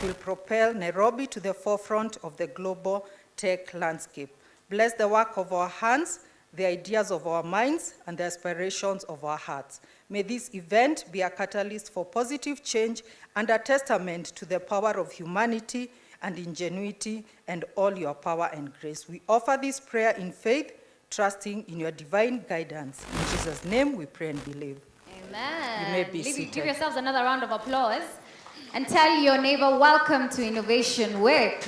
will propel Nairobi to the forefront of the global tech landscape. Bless the work of our hands, the ideas of our minds, and the aspirations of our hearts. May this event be a catalyst for positive change and a testament to the power of humanity and ingenuity and all your power and grace. We offer this prayer in faith, trusting in your divine guidance. In Jesus' name we pray and believe. Amen. You may be seated. Give yourselves another round of applause and tell your neighbor, welcome to Innovation Week.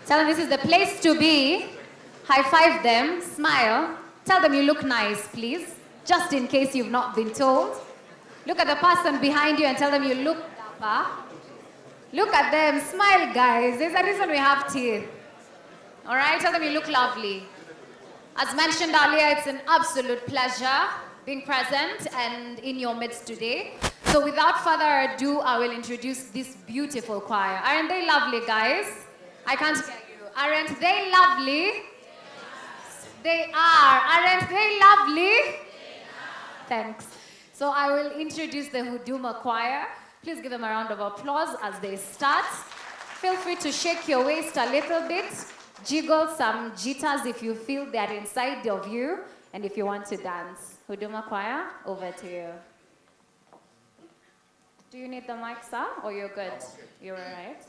Tell them this is the place to be. High five them, smile. Tell them you look nice, please. Just in case you've not been told. Look at the person behind you and tell them you look dapper. Look at them, smile guys. There's a reason we have teeth. All right, tell them you look lovely. As mentioned earlier, it's an absolute pleasure being present and in your midst today. So without further ado, I will introduce this beautiful choir. Aren't they lovely, guys? I can't hear you. Aren't they lovely? Yes. They are. Aren't they lovely? Thanks. So I will introduce the Huduma Choir. Please give them a round of applause as they start. Feel free to shake your waist a little bit. Jiggle some jitters if you feel they're inside of you and if you want to dance. Huduma Choir, over to you. Do you need the mic, sir, or you're good? You're all right?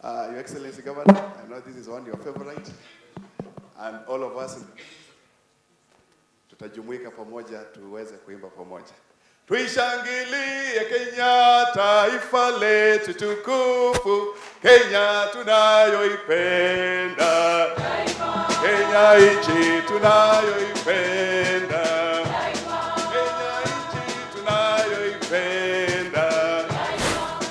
Your Excellency Governor, I know this is one of your favorite, and all of us tutajumuika pamoja tuweze kuimba pamoja. Tuishangilie Kenya, taifa letu tukufu, Kenya tunayoipenda, Kenya nchi tunayoipenda, Kenya nchi tunayoipenda.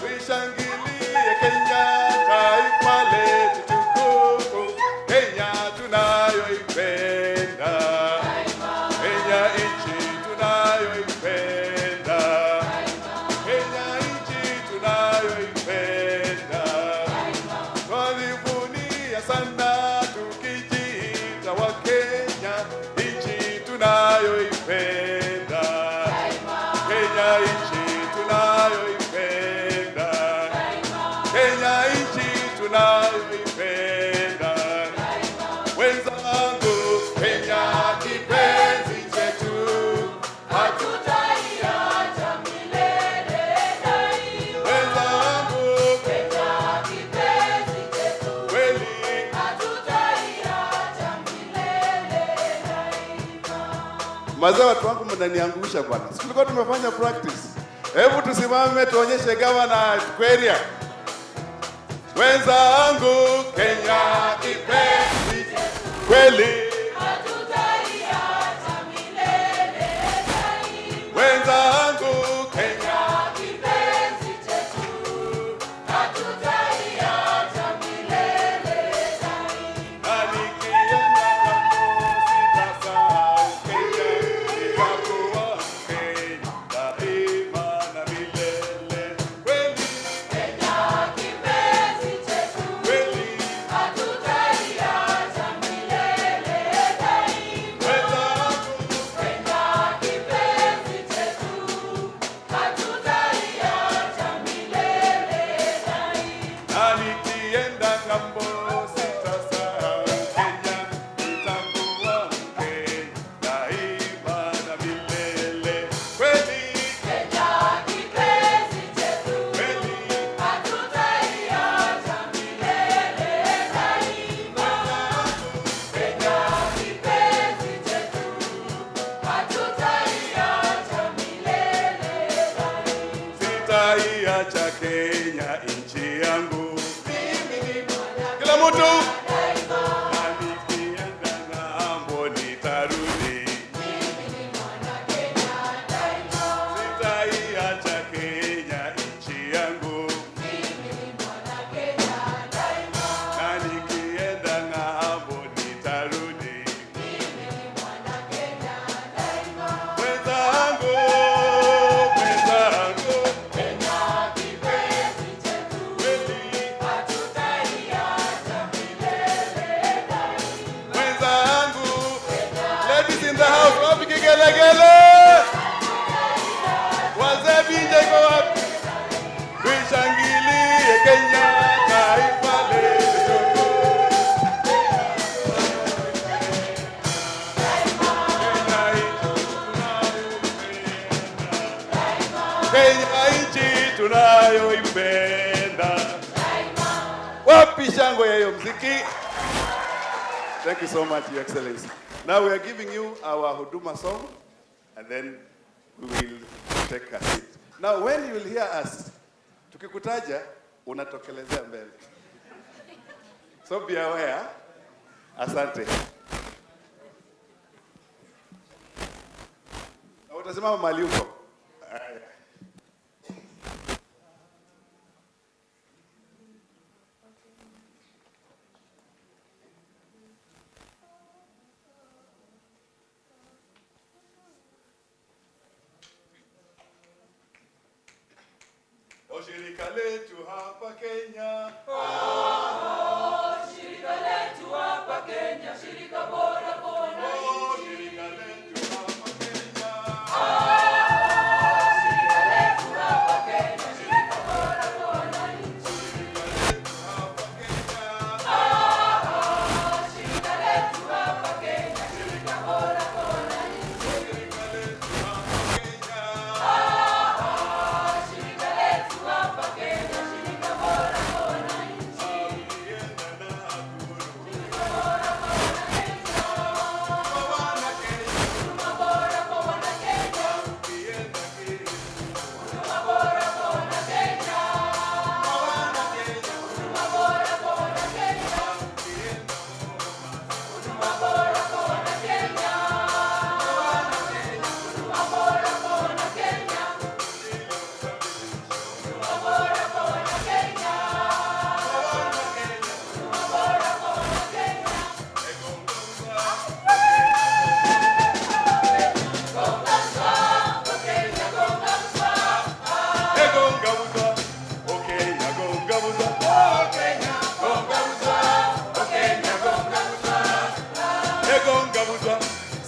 Tuishangilie Kenya, taifa letu tukufu, Kenya tunayoipenda, Kenya nchi tunayoipenda, Kenya nchi tunayoipenda. Twajivunia sana tukijiita wa Kenya, nchi tunayoipenda, Kenya nchi tunayoipenda, Kenya nchi tunayoipenda. Wenzangu, Kenya kipenzi chetu, hatutaiacha milele daima. Wenzangu, Kenya kipenzi chetu, kweli hatutaiacha milele daima. Mazee, watu wangu mnaniangusha bwana. Tulikuwa tumefanya practice. Hebu tusimame tuonyeshe gavana kweli. Wenzangu, Kenya kipenzi chetu, kweli hatutaiacha milele daima. Wenzangu, Kenya kipenzi chetu, hatutaiacha milele daima. Na nikienda ng'ambo sitasahau Kenya, itakuwa Kenya daima na milele. Kweli Kenya kipenzi chetu, kweli hatutaiacha milele daima. Wenzangu, Kenya kipenzi chetu, hatutaiacha milele daima. Na nikienda ng'ambo sitasahau Kenya, itakuwa Kenya daima na milele. Kweli Kenya kipenzi chetu, kweli hatutaiacha milele daima. Kenya kipenzi chetu, hatutaiacha milele daima. Sitaiacha Kenya nchi yangu, mimi ni mwana kila mtu daima. Na nikienda ng'ambo nitarudi, mimi ni mwana Kenya daima. Sitaiacha Kenya nchi yangu, mimi ni mwana Kenya daima. Na nikienda ng'ambo nitarudi, mimi ni mwana Kenya daima. Wenzangu, wenzangu, Kenya kipenzi chetu, kweli Wapi shangwe ya hiyo mziki? Thank you so much, Your Excellency. Now we are giving you our Huduma song, and then we will take a seat. Now when you will hear us, tukikutaja, unatokelezea mbele. So be aware. Asante. Na utasimama mahali uko. Shirika letu hapa Kenya. Shirika letu hapa Kenya, shirika bora kwa wananchi. Shirika letu hapa Kenya. Shirika letu hapa Kenya, shirika bora kwa wananchi. Shirika letu hapa Kenya. Shirika letu hapa Kenya, shirika bora kwa wananchi. Shirika letu hapa Kenya. Shirika letu hapa Kenya, shirika bora kwa wananchi.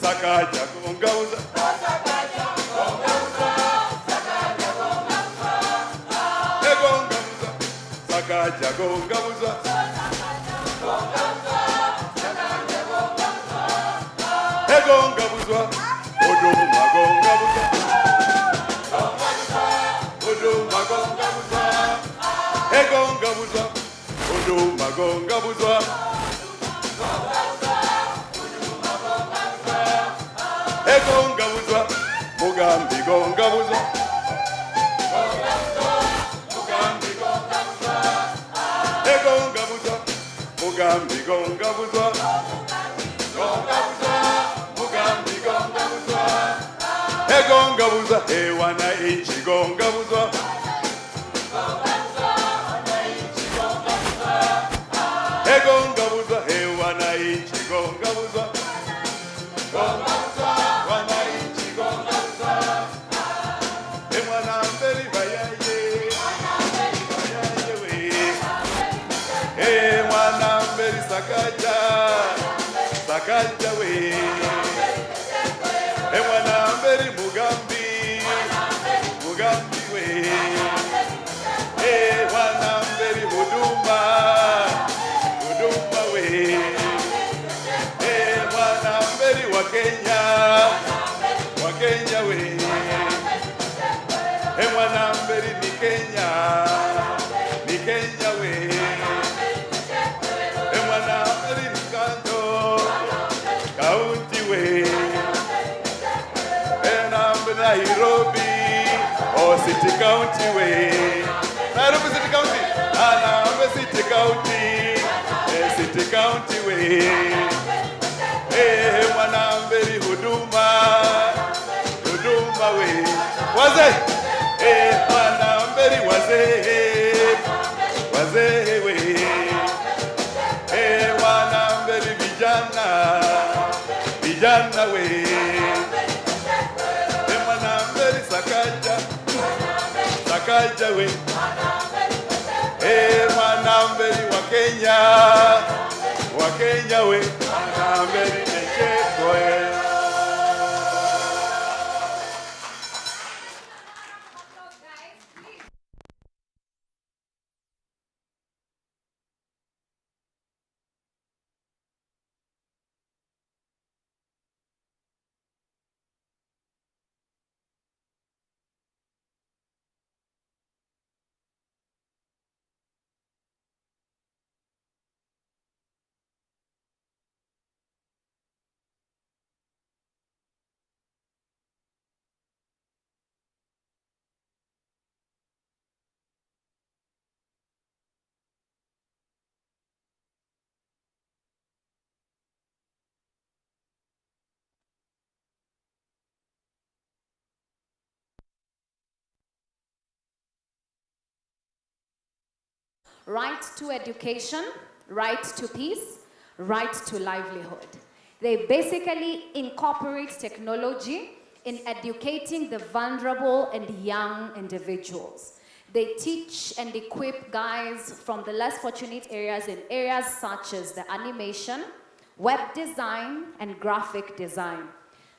Sakaja kungauza. Sakaja kungauza. Egongabuzwa. Oduma gongabuzwa. Oduma gongabuzwa. Egongabuzwa. Oduma gongabuzwa. Egongabuzwa. Mugambi gongabuzwa. Mugambi gongabuzwa. Egongabuzwa. Mugambi gongabuzwa. Mugambi gongabuzwa. Egongabuzwa. Ewana inchi gongabuzwa. Egongabuzwa. Ewana inchi gongabuzwa. Sakaja, Sakaja we. Mwana mberi Mugambi, Mugambi we. Mwana mberi Huduma, Huduma we. Mwana mberi wa Kenya, wa Kenya we. Mwana mberi ni Kenya, ni Kenya we. County way, Nairobi, or City County way. Nairobi City County, Nairobi City County, City County way. Mwanamberi Huduma, Huduma way. Wazee, Mwanamberi wazee, wazee way. Mwanamberi vijana, vijana we. Mwanamberi Sakaja, Sakaja we. Mwanamberi wa Kenya, wa Kenya we. Mwanamberi nechekwe. right to education, right to peace, right to livelihood. They basically incorporate technology in educating the vulnerable and young individuals. They teach and equip guys from the less fortunate areas in areas such as the animation, web design, and graphic design.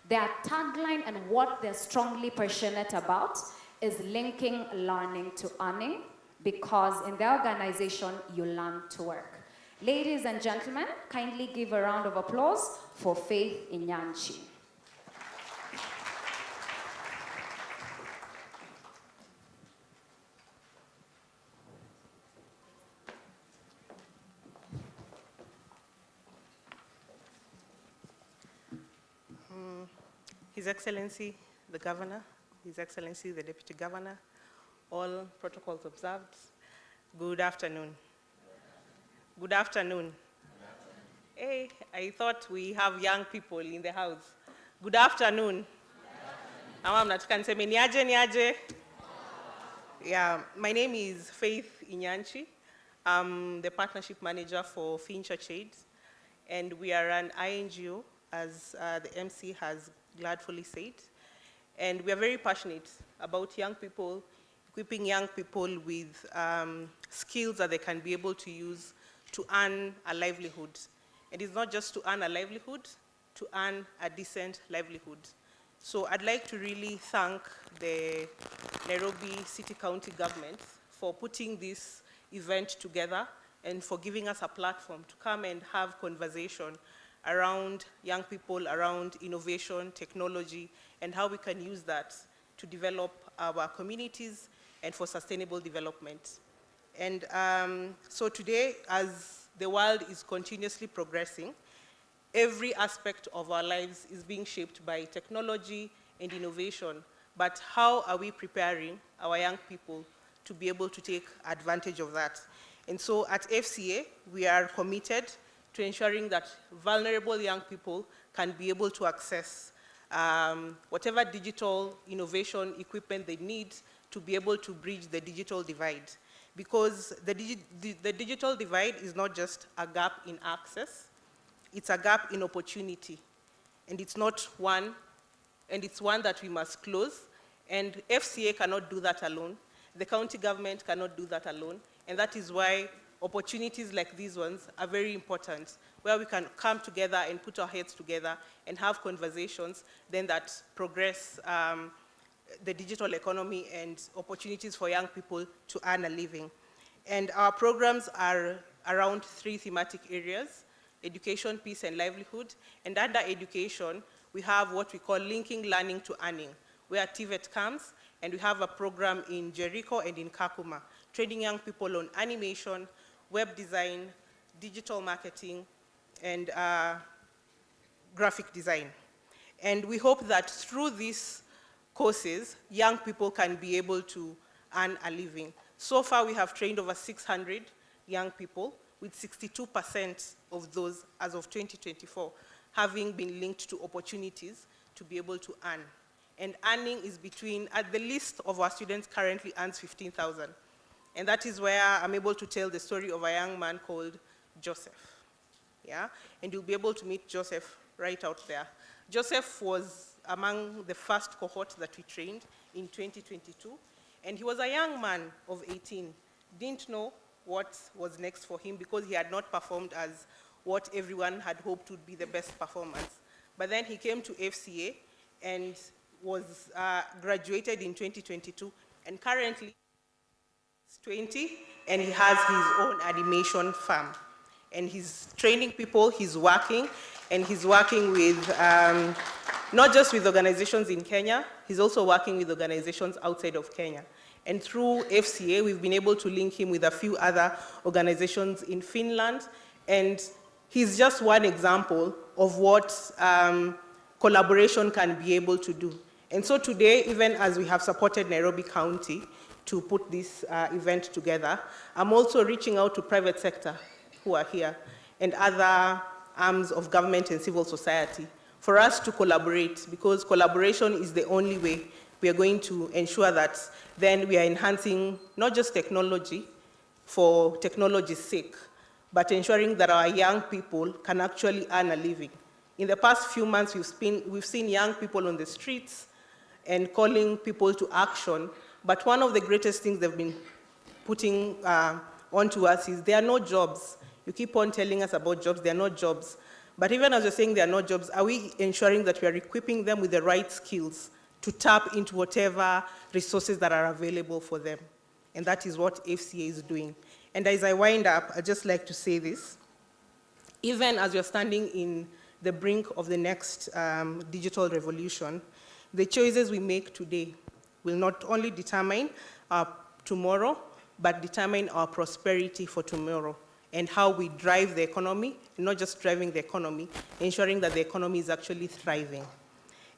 Their tagline and what they're strongly passionate about is linking learning to earning, because in their organization, you learn to work. Ladies and gentlemen, kindly give a round of applause for Faith Inyanchi. His Excellency, the Governor, His Excellency, the Deputy Governor, all protocols observed, good afternoon. Good afternoon. Hey, I thought we have young people in the house. Good afternoon. Yeah, my name is Faith Inyanchi. I'm the Partnership Manager for Fincher Shades, and we are an INGO, as the MC has gladfully said. And we are very passionate about young people, equipping young people with skills that they can be able to use to earn a livelihood. And it's not just to earn a livelihood, to earn a decent livelihood. So I'd like to really thank the Nairobi City County government for putting this event together and for giving us a platform to come and have conversation around young people, around innovation, technology, and how we can use that to develop our communities and for sustainable development. And so today, as the world is continuously progressing, every aspect of our lives is being shaped by technology and innovation. But how are we preparing our young people to be able to take advantage of that? And so at FCA, we are committed to ensuring that vulnerable young people can be able to access whatever digital innovation equipment they need to be able to bridge the digital divide. Because the digital divide is not just a gap in access, it's a gap in opportunity. And it's not one, and it's one that we must close. And FCA cannot do that alone. The county government cannot do that alone. And that is why opportunities like these ones are very important, where we can come together and put our heads together and have conversations then that progress the digital economy and opportunities for young people to earn a living. And our programs are around 3 thematic areas: education, peace, and livelihood. And under education, we have what we call linking learning to earning, where TVET comes, and we have a program in Jericho and in Kakuma, training young people on animation, web design, digital marketing, and graphic design. And we hope that through these courses, young people can be able to earn a living. So far, we have trained over 600 young people, with 62% of those, as of 2024, having been linked to opportunities to be able to earn. And earning is between, at the least of our students currently earns 15,000. And that is where I'm able to tell the story of a young man called Joseph. Yeah? And you'll be able to meet Joseph right out there. Joseph was among the first cohort that we trained in 2022. And he was a young man of 18, didn't know what was next for him because he had not performed as what everyone had hoped would be the best performance. But then he came to FCA and was graduated in 2022, and currently he's 20, and he has his own animation firm. And he's training people, he's working, and he's working with, not just with organizations in Kenya, he's also working with organizations outside of Kenya. And through FCA, we've been able to link him with a few other organizations in Finland, and he's just one example of what collaboration can be able to do. And so today, even as we have supported Nairobi County to put this event together, I'm also reaching out to private sector who are here and other arms of government and civil society for us to collaborate, because collaboration is the only way we are going to ensure that then we are enhancing not just technology for technology's sake, but ensuring that our young people can actually earn a living. In the past few months, we've seen young people on the streets and calling people to action, but one of the greatest things they've been putting onto us is there are no jobs. You keep on telling us about jobs, there are no jobs. But even as you're saying there are no jobs, are we ensuring that we are equipping them with the right skills to tap into whatever resources that are available for them? And that is what FCA is doing. And as I wind up, I'd just like to say this. Even as you're standing in the brink of the next digital revolution, the choices we make today will not only determine our tomorrow, but determine our prosperity for tomorrow and how we drive the economy, and not just driving the economy, ensuring that the economy is actually thriving.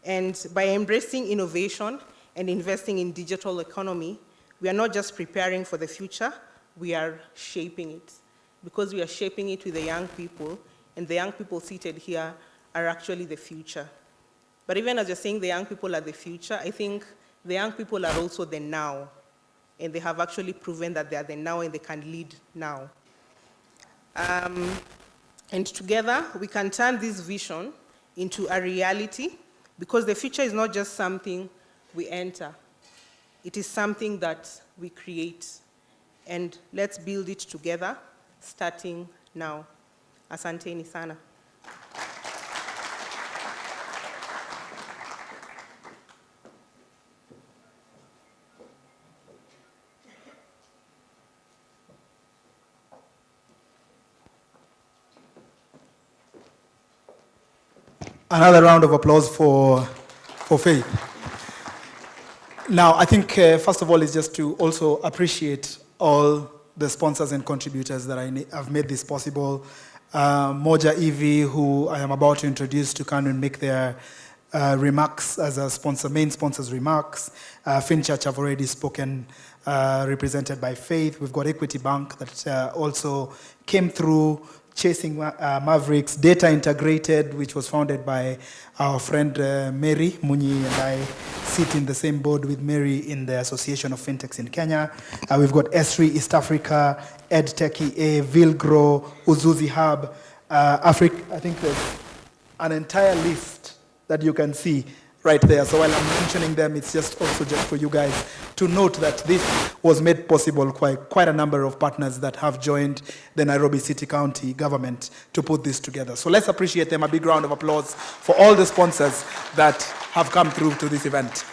And by embracing innovation and investing in digital economy, we are not just preparing for the future, we are shaping it. Because we are shaping it with the young people, and the young people seated here are actually the future. But even as you're saying the young people are the future, I think the young people are also the now. And they have actually proven that they are the now and they can lead now. And together, we can turn this vision into a reality, because the future is not just something we enter. It is something that we create. And let's build it together, starting now. Asanteni sana. Another round of applause for Faith. Now, I think, first of all, is just to also appreciate all the sponsors and contributors that have made this possible. Moja EV, who I am about to introduce to come and make their remarks as a sponsor, main sponsor's remarks. Finchurch have already spoken, represented by Faith. We've got Equity Bank that also came through, Chasing Mavericks, Data Integrated, which was founded by our friend Mary Munyi, and I sit in the same board with Mary in the Association of Fintechs in Kenya. We've got Esri East Africa, Sakaja A, Vilgro, Uzuzi Hub, Africa. I think there's an entire list that you can see right there. So while I'm mentioning them, it's just also just for you guys to note that this was made possible quite a number of partners that have joined the Nairobi City County government to put this together. So let's appreciate them. A big round of applause for all the sponsors that have come through to this event.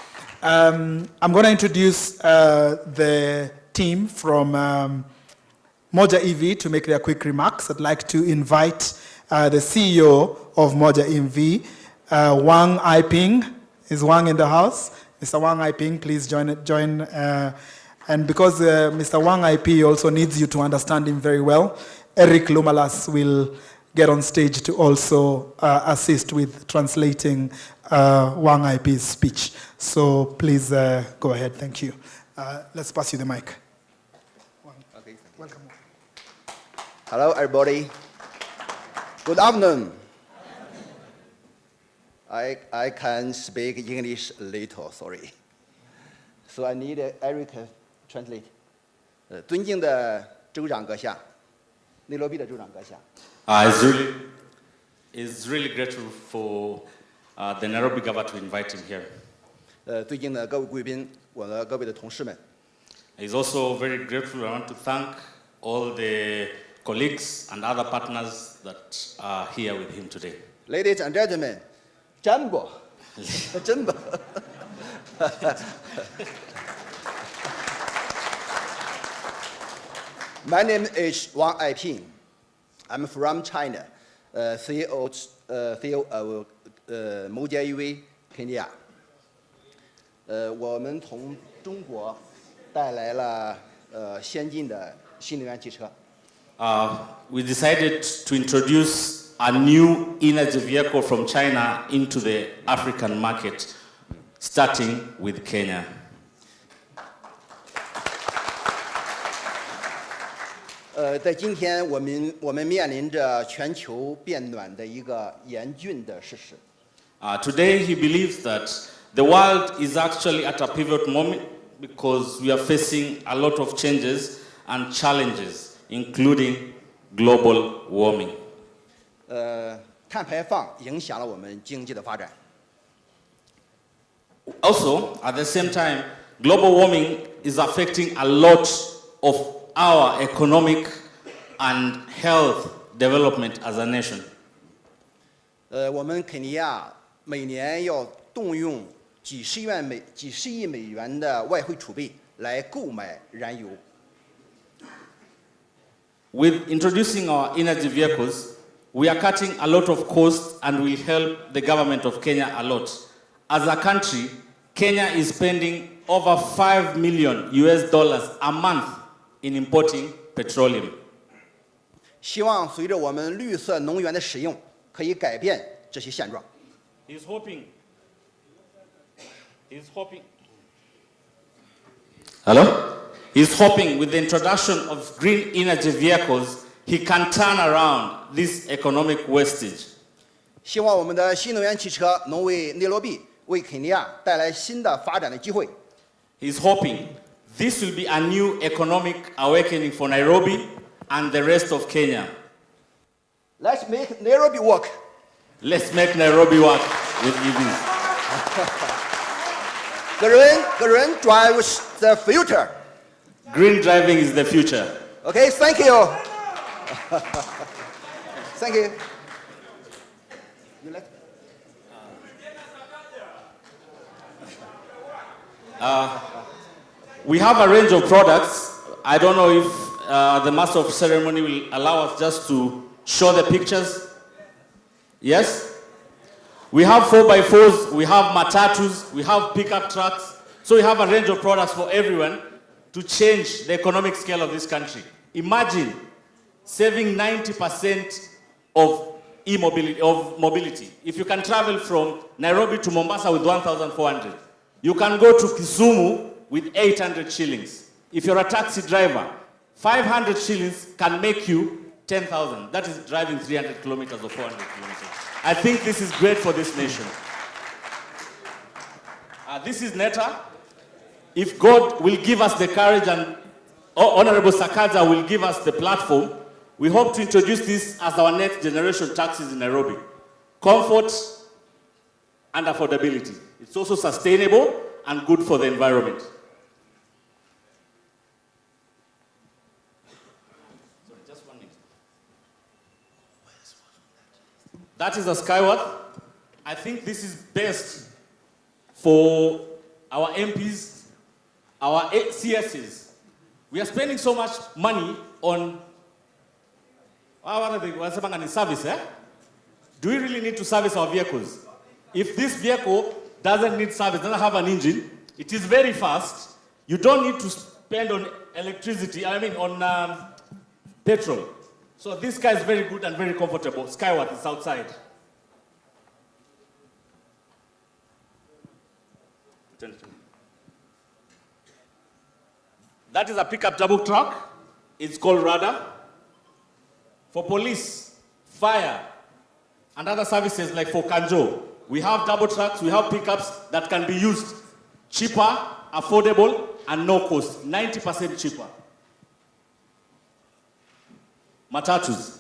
I'm going to introduce the team from Moja EV to make their quick remarks. I'd like to invite the CEO of Moja EV, Wang Aiping. Is Wang in the house? Mr. Wang Aiping, please join. And because Mr. Wang IP also needs you to understand him very well, Eric Lumalas will get on stage to also assist with translating Wang IP's speech. So please go ahead. Thank you. Let's pass you the mic. Okay, welcome. Hello, everybody. Good afternoon. I can speak English a little, sorry. So I need Eric translate. 尊敬的州长阁下，内罗毕的州长阁下。Is really grateful for the Nairobi government to invite him here. 最近的各位贵宾，我的各位的同事们。He's also very grateful. I want to thank all the colleagues and other partners that are here with him today. Ladies and gentlemen. Jumbo. Jumbo. My name is Wang Aiping. I'm from China, CEO of Moja EV Kenya. 我们从中国带来了先进的新能源汽车。We decided to introduce a new energy vehicle from China into the African market, starting with Kenya. 在今天我们面临着全球变暖的一个严峻的事实。Today he believes that the world is actually at a pivot moment because we are facing a lot of changes and challenges, including global warming. 碳排放影响了我们经济的发展。 Also, at the same time, global warming is affecting a lot of our economic and health development as a nation. 我们肯尼亚每年要动用几十亿美元的外汇储备来购买燃油。 With introducing our energy vehicles, we are cutting a lot of costs and will help the government of Kenya a lot. As a country, Kenya is spending over $5 million a month in importing petroleum. 希望随着我们绿色能源的使用，可以改变这些现状。 He's hoping. Hello? He's hoping with the introduction of green energy vehicles, he can turn around this economic wastage. 希望我们的新能源汽车能为内罗毕、为肯尼亚带来新的发展的机会。 He's hoping this will be a new economic awakening for Nairobi and the rest of Kenya. Let's make Nairobi work. Let's make Nairobi work with EVs. 个人 drives the future. Green driving is the future. Okay, thank you. Thank you. You like? We have a range of products. I don't know if the master of ceremony will allow us just to show the pictures. Yes? We have 4x4s, we have matatus, we have pickup trucks. So we have a range of products for everyone to change the economic scale of this country. Imagine saving 90% of mobility. If you can travel from Nairobi to Mombasa with 1,400, you can go to Kisumu with 800 shillings. If you're a taxi driver, 500 shillings can make you 10,000. That is driving 300 kilometers or 400 kilometers. I think this is great for this nation. This is Neta. If God will give us the courage and Honorable Sakaja will give us the platform, we hope to introduce this as our next generation taxis in Nairobi. Comfort and affordability. It's also sustainable and good for the environment. Sorry, just 1 minute. That is a Skyward. I think this is best for our MPs, our CSs. We are spending so much money on service. Do we really need to service our vehicles? If this vehicle doesn't need service, doesn't have an engine, it is very fast, you don't need to spend on electricity, on petrol. So this car is very good and very comfortable. Skyward is outside. That is a pickup double truck. It's called Radar. For police, fire, and other services like for Kanjo, we have double trucks, we have pickups that can be used cheaper, affordable, and no cost, 90% cheaper. Matatus.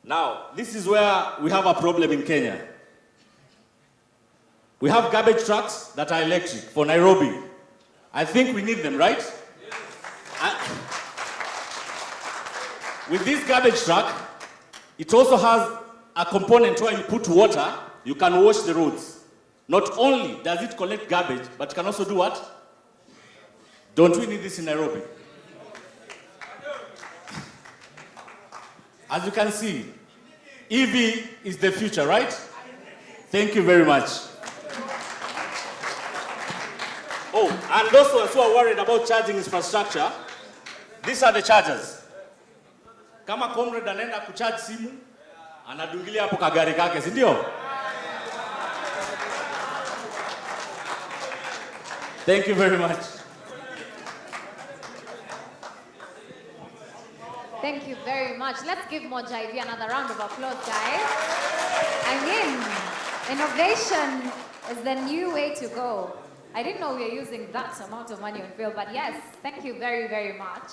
Now, this is where we have a problem in Kenya. We have garbage trucks that are electric for Nairobi. I think we need them, right? With this garbage truck, it also has a component where you put water, you can wash the roads. Not only does it collect garbage, but it can also do what? Don't we need this in Nairobi? As you can see, EV is the future, right? Thank you very much. Oh, and those who are worried about charging infrastructure, these are the chargers. Kama comrade anaenda kucharge simu, anadungilia hapo kagari kake, si ndio? Thank you very much. Thank you very much. Let's give Moja EV another round of applause, guys. I mean, innovation is the new way to go. I didn't know we were using that amount of money on film, but yes, thank you very, very much.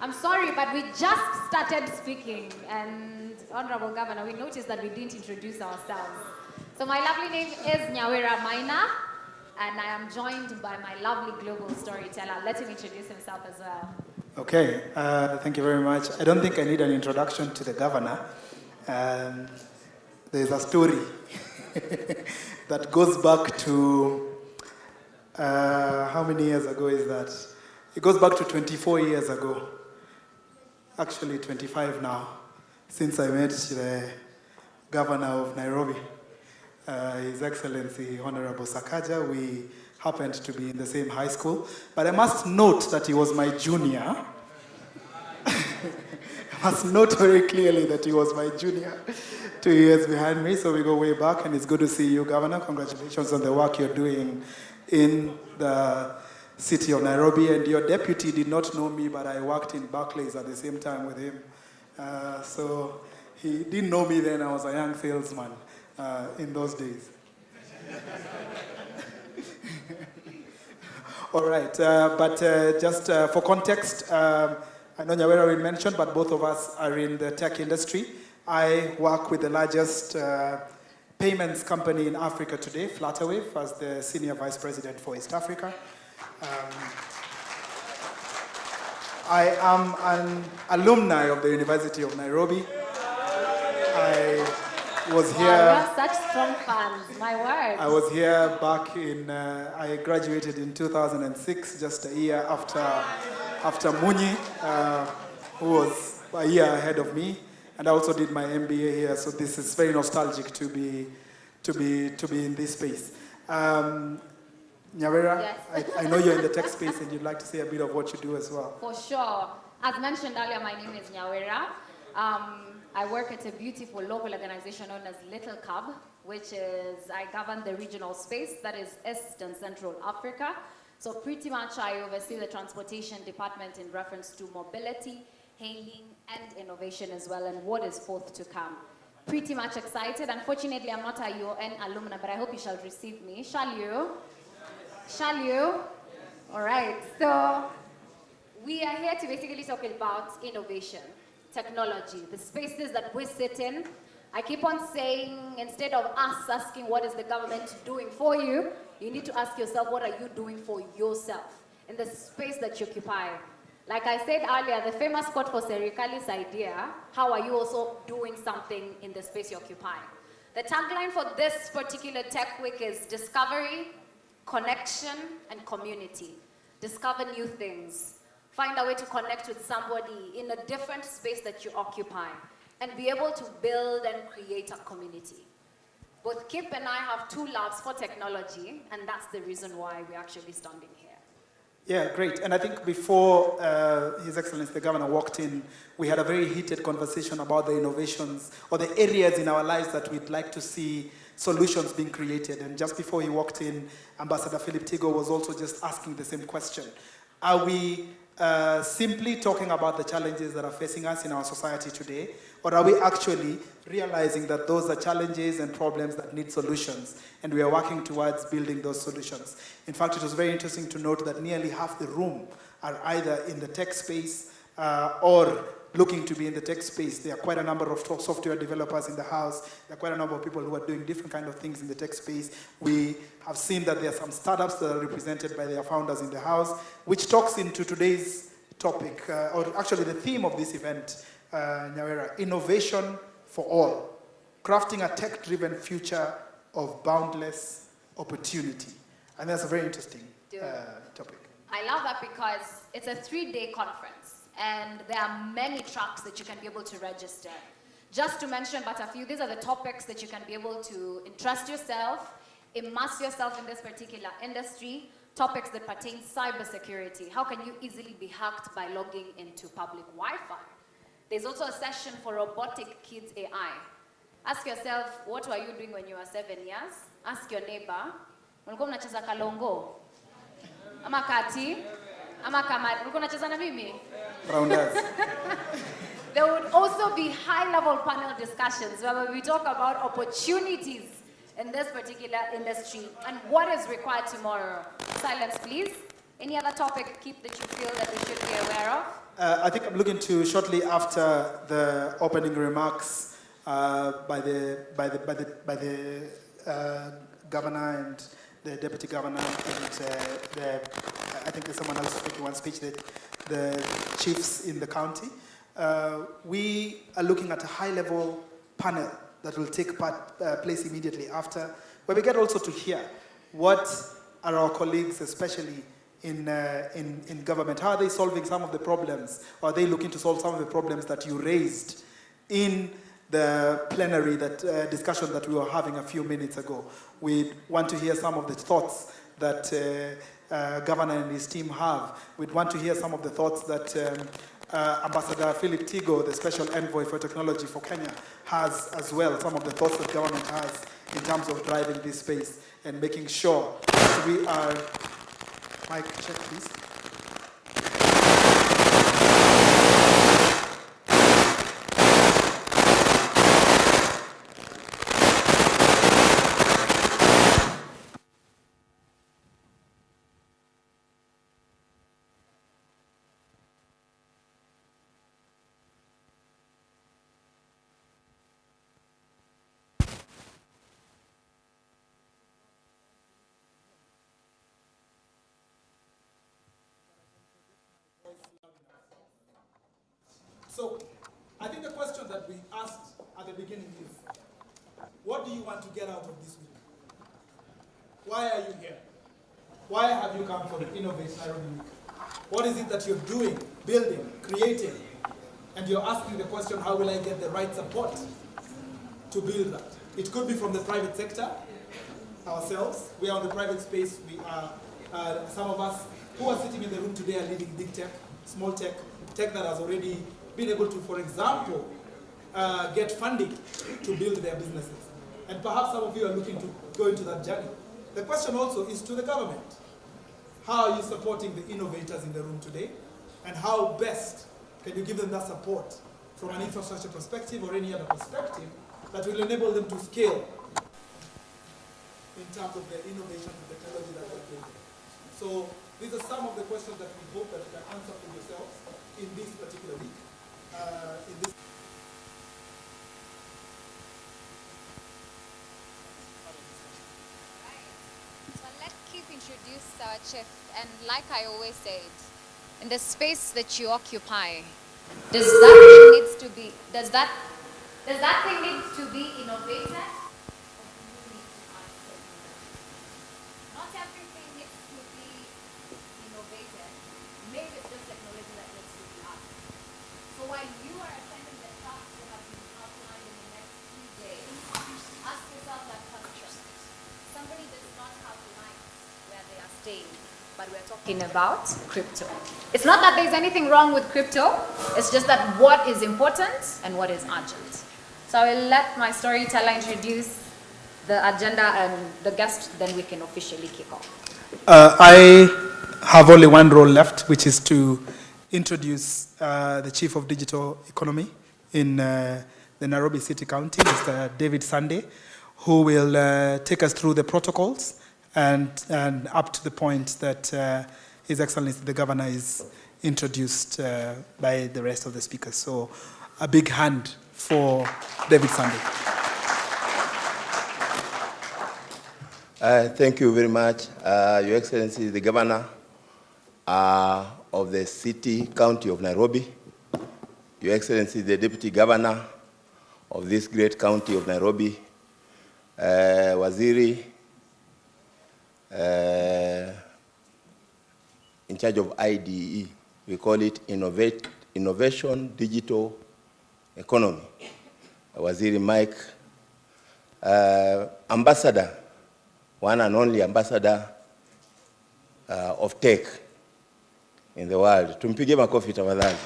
I'm sorry, but we just started speaking, and Honorable Governor, we noticed that we didn't introduce ourselves. So my lovely name is Nyawera Maina, and I am joined by my lovely global storyteller. Let him introduce himself as well. Okay, thank you very much. I don't think I need an introduction to the governor. There's a story that goes back to, how many years ago is that? It goes back to 24 years ago. Actually 25 now, since I met the governor of Nairobi, His Excellency Honorable Sakaja. We happened to be in the same high school, but I must note that he was my junior. I must note very clearly that he was my junior, 2 years behind me, so we go way back, and it's good to see you, Governor. Congratulations on the work you're doing in the city of Nairobi, and your deputy did not know me, but I worked in Barclays at the same time with him. So he didn't know me then. I was a young salesman in those days. All right, but just for context, I know Nyawera will mention, but both of us are in the tech industry. I work with the largest payments company in Africa today, Flutterwave, as the Senior Vice President for East Africa. I am an alumni of the University of Nairobi. I was here. Wow, you have such strong fans, my word. I was here back in, I graduated in 2006, just a year after Munyi, who was a year ahead of me. And I also did my MBA here, so this is very nostalgic to be in this space. Nyawera, yes. I know you're in the tech space and you'd like to say a bit of what you do as well. For sure. As mentioned earlier, my name is Nyawera. I work at a beautiful local organization known as Little Cub, which is, I govern the regional space, that is East and Central Africa. So pretty much I oversee the transportation department in reference to mobility, hailing, and innovation as well, and what is forth to come. Pretty much excited. Unfortunately, I'm not a UN alumna, but I hope you shall receive me. Shall you? Shall you? All right. So we are here to basically talk about innovation, technology, the spaces that we sit in. I keep on saying, instead of us asking what is the government doing for you, you need to ask yourself, what are you doing for yourself in the space that you occupy? Like I said earlier, the famous quote for Serikali's idea, how are you also doing something in the space you occupy? The tagline for this particular tech week is discovery, connection, and community. Discover new things. Find a way to connect with somebody in a different space that you occupy and be able to build and create a community. Both Kip and I have two loves for technology, and that's the reason why we're actually standing here. Yeah, great. And I think before His Excellency the Governor walked in, we had a very heated conversation about the innovations or the areas in our lives that we'd like to see solutions being created. And just before he walked in, Ambassador Philip Tigo was also just asking the same question. Are we simply talking about the challenges that are facing us in our society today, or are we actually realizing that those are challenges and problems that need solutions, and we are working towards building those solutions? In fact, it was very interesting to note that nearly half the room are either in the tech space or looking to be in the tech space. There are quite a number of software developers in the house. There are quite a number of people who are doing different kind of things in the tech space. We have seen that there are some startups that are represented by their founders in the house, which talks into today's topic, or actually the theme of this event, Nyawera, innovation for all, crafting a tech-driven future of boundless opportunity. And that's a very interesting topic. I love that because it's a 3-day conference. And there are many tracks that you can be able to register. Just to mention but a few, these are the topics that you can be able to entrust yourself, immerse yourself in this particular industry, topics that pertain cybersecurity. How can you easily be hacked by logging into public Wi-Fi? There's also a session for robotic kids AI. Ask yourself, what were you doing when you were 7 years? Ask your neighbor, ulikuwa unacheza kalongo? Ama kati? Ama kama ulikuwa unacheza na mimi? Rounders. There would also be high-level panel discussions where we talk about opportunities in this particular industry and what is required tomorrow. Silence, please. Any other topic, Keep, that you feel that we should be aware of? I think I'm looking to shortly after the opening remarks by the governor and the deputy governor, and I think there's someone else making one speech, the chiefs in the county. We are looking at a high-level panel that will take place immediately after, where we get also to hear what are our colleagues, especially in government, how are they solving some of the problems, or are they looking to solve some of the problems that you raised in the plenary discussion that we were having a few minutes ago. We want to hear some of the thoughts that Governor and his team have. We'd want to hear some of the thoughts that Ambassador Philip Tigo, the Special Envoy for Technology for Kenya, has as well, some of the thoughts that government has in terms of driving this space and making sure that we are... Mike, check please. So, I think the question that we asked at the beginning is, what do you want to get out of this week? Why are you here? Why have you come for the Innovate Nairobi Week? What is it that you're doing, building, creating? And you're asking the question, how will I get the right support to build that? It could be from the private sector, ourselves. We are in the private space. We are, some of us who are sitting in the room today are leading big tech, small tech, tech that has already been able to, for example, get funding to build their businesses. And perhaps some of you are looking to go into that journey. The question also is to the government. How are you supporting the innovators in the room today? And how best can you give them that support from an infrastructure perspective or any other perspective that will enable them to scale in terms of the innovation and technology that they're building? So these are some of the questions that we hope that you can answer for yourselves in this particular week. So let's keep introduce our chief, and like I always said, in the space that you occupy, does that thing needs to be innovated? Not everything needs to be innovated. Maybe it's just technology that needs to be asked. So while you are attending the talks that have been outlined in the next few days, ask yourself that question. Somebody does not have lights where they are staying, but we're talking about crypto. It's not that there's anything wrong with crypto, it's just that what is important and what is urgent. So I will let my storyteller introduce the agenda and the guest, then we can officially kick off. I have only one role left, which is to introduce the Chief of Digital Economy in the Nairobi City County, Mr. David Sunday, who will take us through the protocols and up to the point that His Excellency the Governor is introduced by the rest of the speakers. So a big hand for David Sunday. Thank you very much, Your Excellency the Governor of the City County of Nairobi, Your Excellency the Deputy Governor of this great county of Nairobi, Waziri in charge of IDE, we call it Innovation Digital Economy, Waziri Mike, Ambassador, one and only ambassador of tech in the world. Tumpige makofi tafadhali.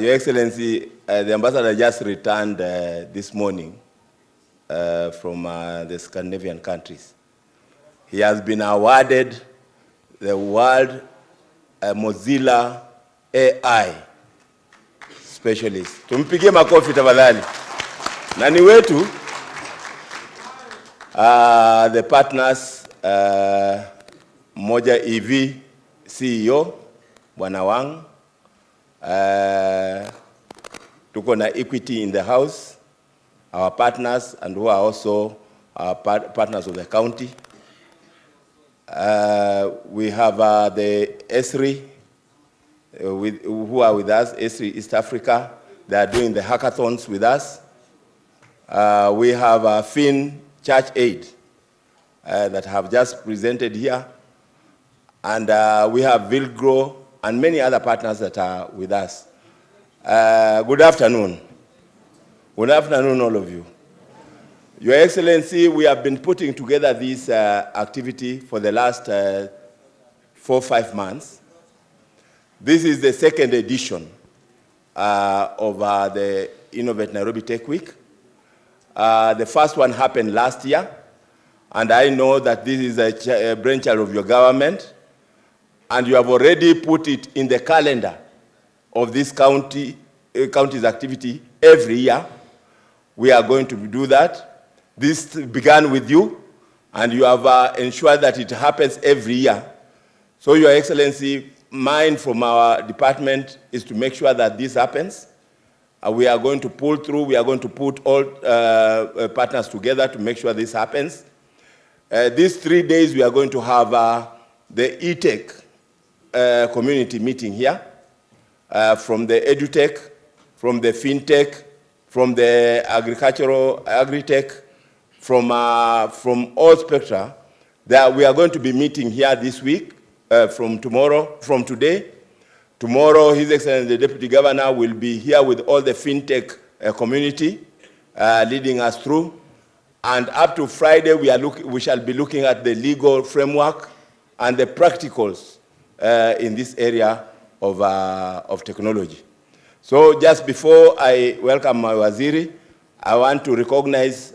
Your Excellency, the ambassador just returned this morning from the Scandinavian countries. He has been awarded the World Mozilla AI specialist. Tumpigie makofi tafadhali. Nani wetu, the partners, Moja EV CEO, Bwana Wang, tuko na Equity in the house, our partners, and who are also our partners of the county. We have the ESRI, who are with us, ESRI East Africa. They are doing the hackathons with us. We have Fin Church Aid that have just presented here. And we have Vilgro and many other partners that are with us. Good afternoon. Good afternoon, all of you. Your Excellency, we have been putting together this activity for the last 4 or 5 months. This is the second edition of the Innovate Nairobi Tech Week. The first one happened last year, and I know that this is a brainchild of your government, and you have already put it in the calendar of this county's activity every year. We are going to do that. This began with you, and you have ensured that it happens every year. So, Your Excellency, mine from our department is to make sure that this happens. We are going to pull through. We are going to put all partners together to make sure this happens. These 3 days, we are going to have the e-tech community meeting here, from the edutech, from the fintech, from the agri-tech, from all spectra. That we are going to be meeting here this week, from today. Tomorrow, His Excellency the Deputy Governor will be here with all the fintech community, leading us through. And up to Friday, we shall be looking at the legal framework and the practicals in this area of technology. So just before I welcome my Waziri, I want to recognize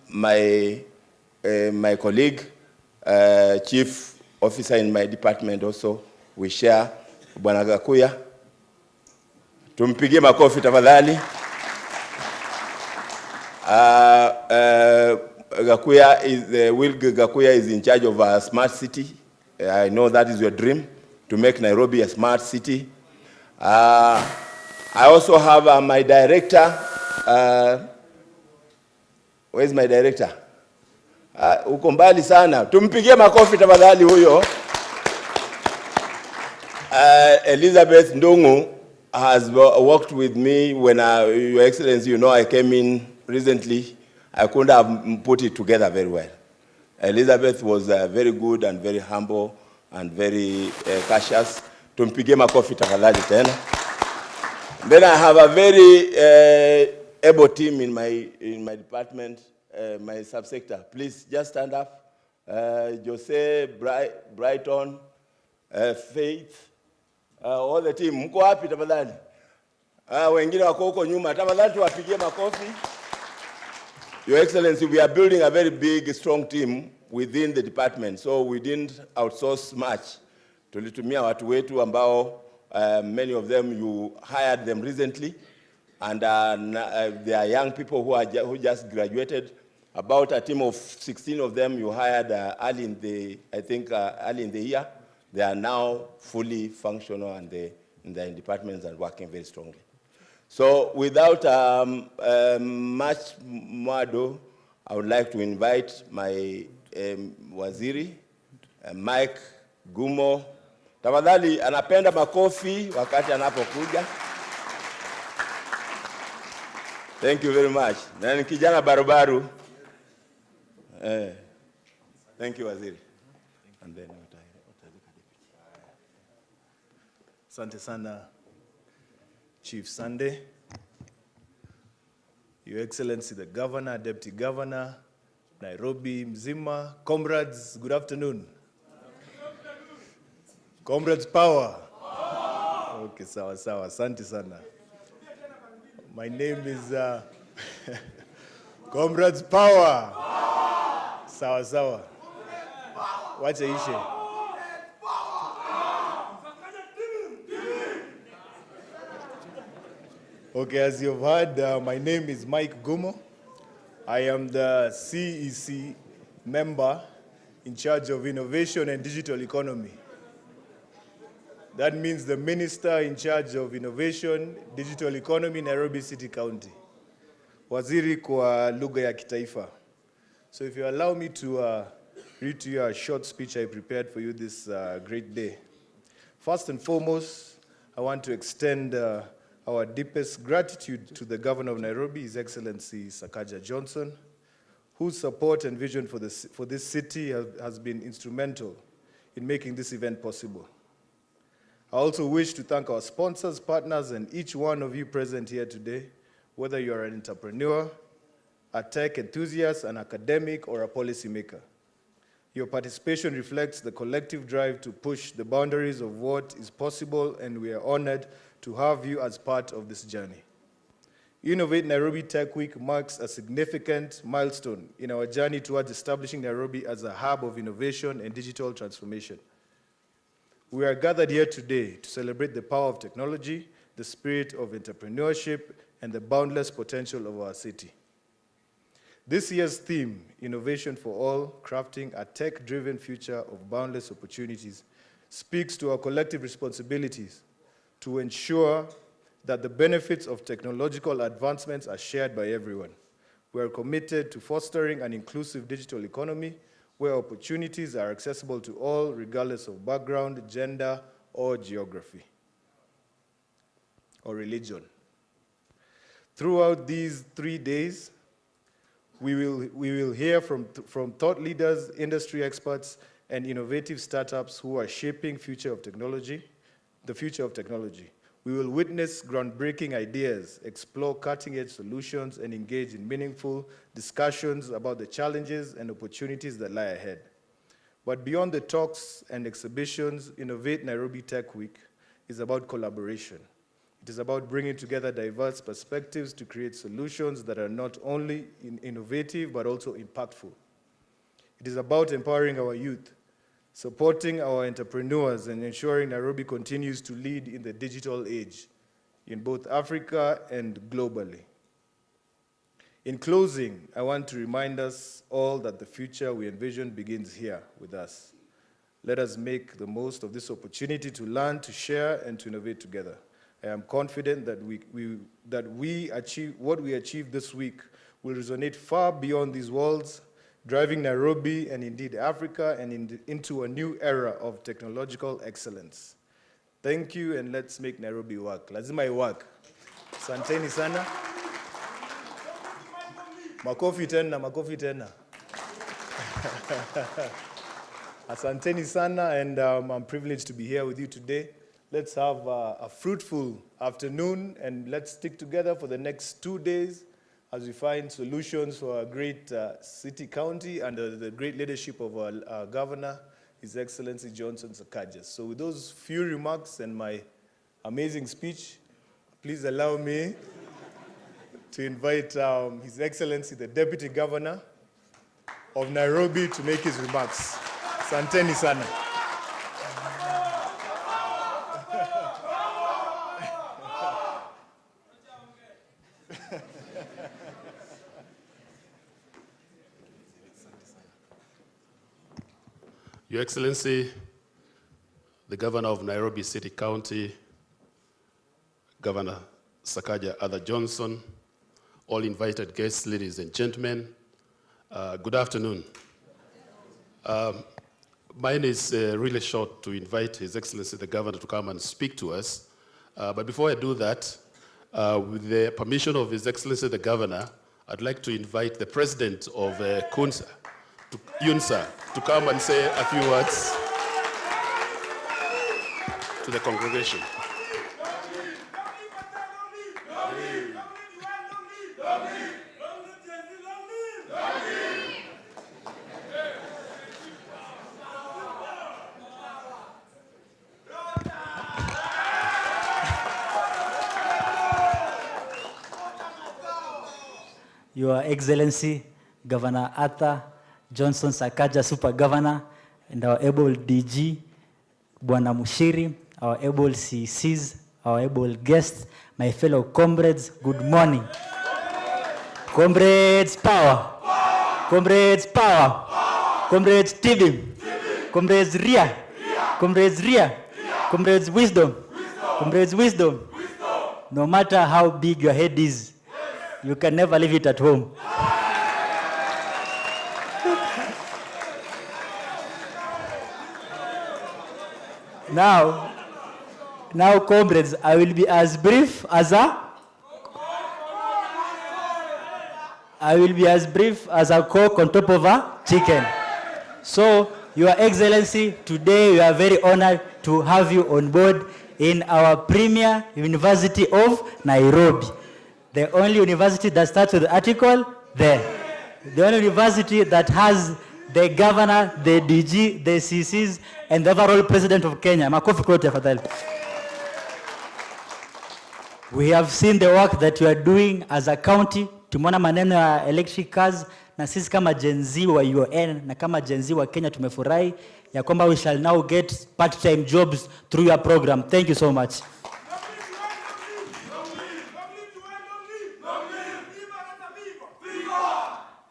my colleague, Chief Officer in my department also. We share, Bwana Gakuya. Tumpigie makofi tafadhali. Gakuya is in charge of a smart city. I know that is your dream, to make Nairobi a smart city. I also have my director. Where's my director? Uko mbali sana. Tumpigie makofi tafadhali huyo. Elizabeth Ndungu has worked with me when, Your Excellency, you know, I came in recently. I couldn't have put it together very well. Elizabeth was very good and very humble and very cautious. Tumpigie makofi tafadhali tena. Then I have a very able team in my department, my subsector. Please just stand up. Jose, Brighton, Faith, all the team. Mko wapi tafadhali? Wengine wako huko nyuma. Tafadhali tuwapigie makofi. Your Excellency, we are building a very big, strong team within the department, so we didn't outsource much. Tulitumia watu wetu ambao, many of them you hired them recently, and they are young people who just graduated. About a team of 16 of them you hired early in the year. They are now fully functional and in their departments and working very strongly. So without much more ado, I would like to invite my Waziri, Mike Gumo. Tafadhali anapenda makofi wakati anapokuja. Thank you very much. Na ni kijana barubaru. Thank you, Waziri. And then Asante sana, Chief Sunday, Your Excellency the Governor, Deputy Governor, Nairobi mzima, comrades, good afternoon. Comrades power. Okay, sawa, asante sana. My name is comrades power. Sawa. Wacha ishe. Okay, as you've heard, my name is Mike Gumo. I am the CEC member in charge of innovation and digital economy. That means the minister in charge of innovation, digital economy, Nairobi City County. Waziri kwa lugha ya kitaifa. So if you allow me to read to you a short speech I prepared for you this great day. First and foremost, I want to extend our deepest gratitude to the Governor of Nairobi, His Excellency Sakaja Johnson, whose support and vision for this city has been instrumental in making this event possible. I also wish to thank our sponsors, partners, and each one of you present here today, whether you're an entrepreneur, a tech enthusiast, an academic, or a policymaker. Your participation reflects the collective drive to push the boundaries of what is possible, and we are honored to have you as part of this journey. Innovate Nairobi Tech Week marks a significant milestone in our journey towards establishing Nairobi as a hub of innovation and digital transformation. We are gathered here today to celebrate the power of technology, the spirit of entrepreneurship, and the boundless potential of our city. This year's theme, Innovation for All, Crafting a Tech-Driven Future of Boundless Opportunities, speaks to our collective responsibilities to ensure that the benefits of technological advancements are shared by everyone. We are committed to fostering an inclusive digital economy where opportunities are accessible to all regardless of background, gender, or geography, or religion. Throughout these 3 days, we will hear from thought leaders, industry experts, and innovative startups who are shaping the future of technology. We will witness groundbreaking ideas, explore cutting-edge solutions, and engage in meaningful discussions about the challenges and opportunities that lie ahead. But beyond the talks and exhibitions, Innovate Nairobi Tech Week is about collaboration. It is about bringing together diverse perspectives to create solutions that are not only innovative, but also impactful. It is about empowering our youth, supporting our entrepreneurs, and ensuring Nairobi continues to lead in the digital age in both Africa and globally. In closing, I want to remind us all that the future we envision begins here with us. Let us make the most of this opportunity to learn, to share, and to innovate together. I am confident that what we achieve this week will resonate far beyond these walls, driving Nairobi and indeed Africa into a new era of technological excellence. Thank you, and let's make Nairobi work. Lazima iwork. Asanteni sana. Makofi tena. Asanteni sana, and I'm privileged to be here with you today. Let's have a fruitful afternoon, and let's stick together for the next 2 days as we find solutions for our great city county under the great leadership of our Governor, His Excellency Johnson Sakaja. So with those few remarks and my amazing speech, please allow me to invite His Excellency, the Deputy Governor of Nairobi, to make his remarks. Asanteni sana. Your Excellency, the Governor of Nairobi City County, Governor Sakaja A. Johnson, all invited guests, ladies and gentlemen, good afternoon. Mine is really short to invite His Excellency the Governor to come and speak to us. But before I do that, with the permission of His Excellency the Governor, I'd like to invite the President of UNSA to come and say a few words to the congregation. Your Excellency, Governor Arthur Johnson Sakaja, Super Governor, and our able DG, Bwana Mushiri, our able CCs, our able guests, my fellow comrades, good morning. Comrades, power. Comrades, power. Comrades, Tibim. Comrades, Ria. Comrades, Ria. Comrades, wisdom. Comrades, wisdom. No matter how big your head is, you can never leave it at home. Now, comrades, I will be as brief as a cock on top of a chicken. So, Your Excellency, today we are very honored to have you on board in our premier University of Nairobi. The only university that starts with the article there. The only university that has the governor, the DG, the CCs, and the overall president of Kenya. Makofi kwote tafadhali. We have seen the work that you are doing as a county. Tumeona maneno ya electric cars, na sisi kama Gen Z wa UN na kama Gen Z wa Kenya tumefurahi ya kwamba we shall now get part-time jobs through your program. Thank you so much.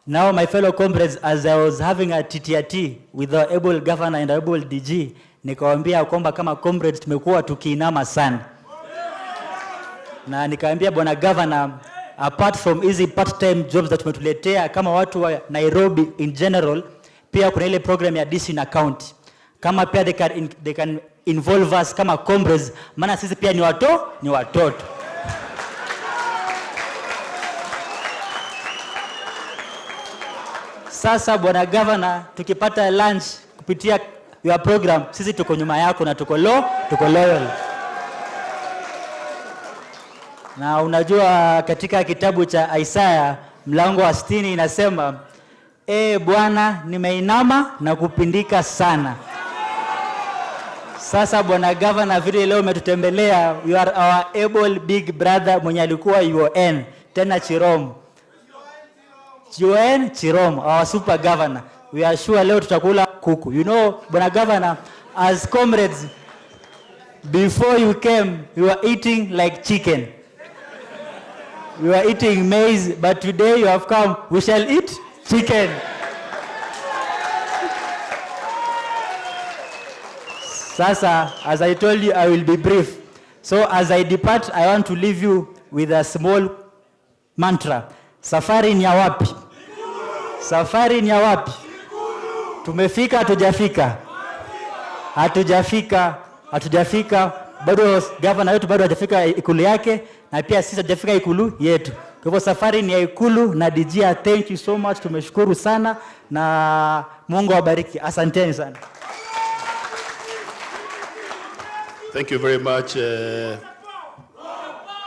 Now, my fellow comrades, as I was having a TTT with the able governor and the able DG, nikawaambia kwamba kama comrades tumekuwa tukiinama sana. Na nikaambia bwana governor, apart from easy part-time jobs that tumetuletea kama watu wa Nairobi in general, pia kuna ile program ya DC na county. Kama pia they can involve us kama comrades, maana sisi pia ni watoto. Sasa bwana governor, tukipata lunch kupitia your program, sisi tuko nyuma yako na tuko loyal. Na unajua katika kitabu cha Isaiah mlango wa 60 inasema, Bwana nimeinama na kupindika sana. Sasa bwana governor, vile leo umetutembelea, you are our able big brother mwenye alikuwa UN, tena Chirom, our super governor. We are sure leo tutakula kuku. You know, bwana governor, as comrades, before you came, you were eating like chicken. We were eating maize, but today you have come, we shall eat chicken. Sasa, as I told you, I will be brief. So as I depart, I want to leave you with a small mantra. Safari ni ya wapi? Safari ni ya wapi? Tumefika, hatujafika. Bado governor wetu bado hajafika ikulu yake, na pia sisi hajafika ikulu yetu. Kwa hivyo safari ni ya ikulu na DG. Thank you so much, tumeshukuru sana na Mungu awabariki. Asanteni sana. Thank you very much,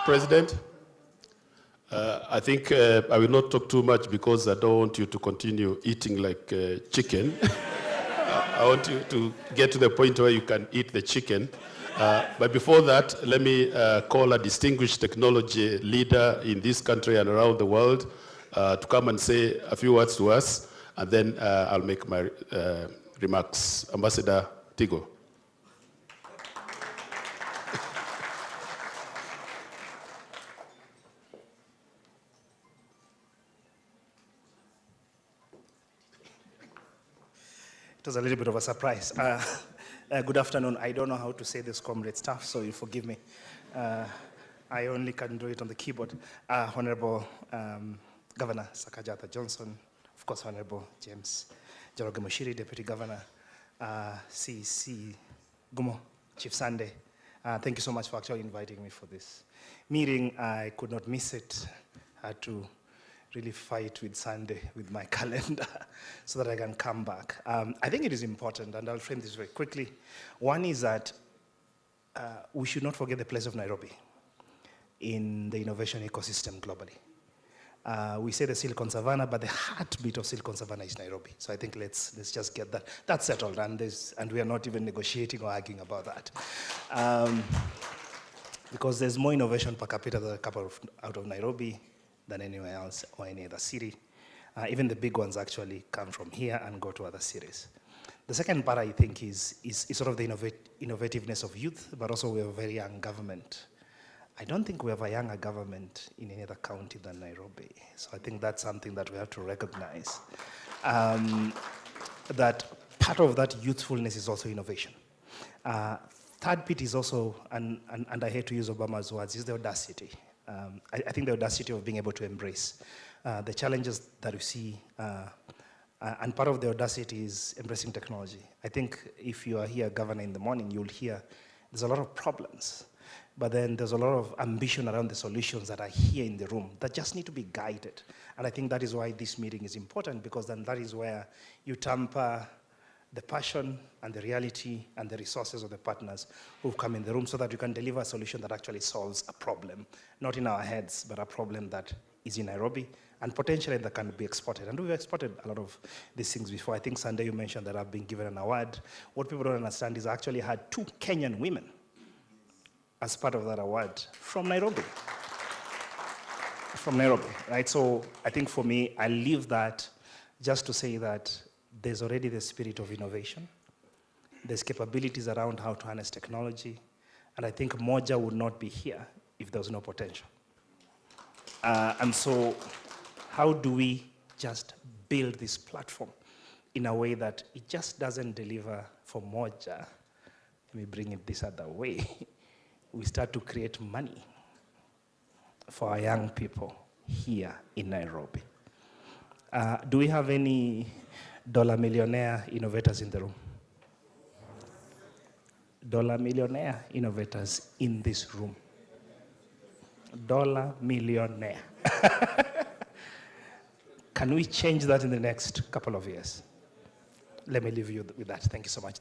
President. I think I will not talk too much because I don't want you to continue eating like chicken. I want you to get to the point where you can eat the chicken. But before that, let me call a distinguished technology leader in this country and around the world to come and say a few words to us, and then I'll make my remarks. Ambassador Tigo. It was a little bit of a surprise. Good afternoon. I don't know how to say this comrade stuff, so you forgive me. I only can do it on the keyboard. Honorable Governor Sakaja A Johnson, of course, Honorable James Njoroge Mushiri, Deputy Governor, CC Gumo, Chief Sunday. Thank you so much for actually inviting me for this meeting. I could not miss it. I had to really fight with Sunday, with my calendar, so that I can come back. I think it is important, and I'll frame this very quickly. One is that we should not forget the place of Nairobi in the innovation ecosystem globally. We say the Silicon Savannah, but the heartbeat of Silicon Savannah is Nairobi. So I think let's just get that settled, and we are not even negotiating or arguing about that. Because there's more innovation per capita out of Nairobi than anywhere else or any other city. Even the big ones actually come from here and go to other cities. The second part, I think, is sort of the innovativeness of youth, but also we have a very young government. I don't think we have a younger government in any other county than Nairobi. So I think that's something that we have to recognize. That part of that youthfulness is also innovation. Third bit is also, and I hate to use Obama's words, is the audacity. I think the audacity of being able to embrace the challenges that we see, and part of the audacity is embracing technology. I think if you are here, Governor, in the morning, you'll hear there's a lot of problems, but then there's a lot of ambition around the solutions that are here in the room that just need to be guided. And I think that is why this meeting is important, because then that is where you temper the passion and the reality and the resources of the partners who've come in the room so that you can deliver a solution that actually solves a problem, not in our heads, but a problem that is in Nairobi and potentially that can be exported. And we've exported a lot of these things before. I think, Sunday, you mentioned that I've been given an award. What people don't understand is I actually had 2 Kenyan women as part of that award from Nairobi. From Nairobi, right? So I think for me, I leave that just to say that there's already the spirit of innovation. There's capabilities around how to harness technology. And I think Moja would not be here if there was no potential. And so how do we just build this platform in a way that it just doesn't deliver for Moja? Let me bring it this other way. We start to create money for our young people here in Nairobi. Do we have any dollar millionaire innovators in the room? Dollar millionaire innovators in this room? Dollar millionaire. Can we change that in the next couple of years? Let me leave you with that. Thank you so much.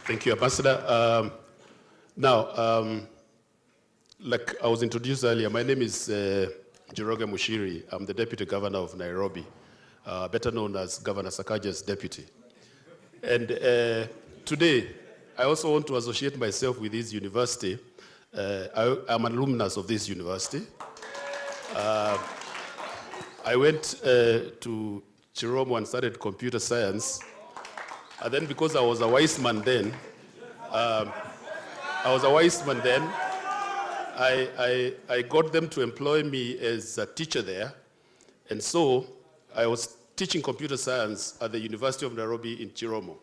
Thank you, Ambassador. Like I was introduced earlier, my name is Njoroge Mushiri. I'm the Deputy Governor of Nairobi, better known as Governor Sakaja's deputy. And today, I also want to associate myself with this university. I'm an alumnus of this university. I went to Chiromo and studied computer science. And then because I was a wise man then, I got them to employ me as a teacher there. And so I was teaching computer science at the University of Nairobi in Chiromo,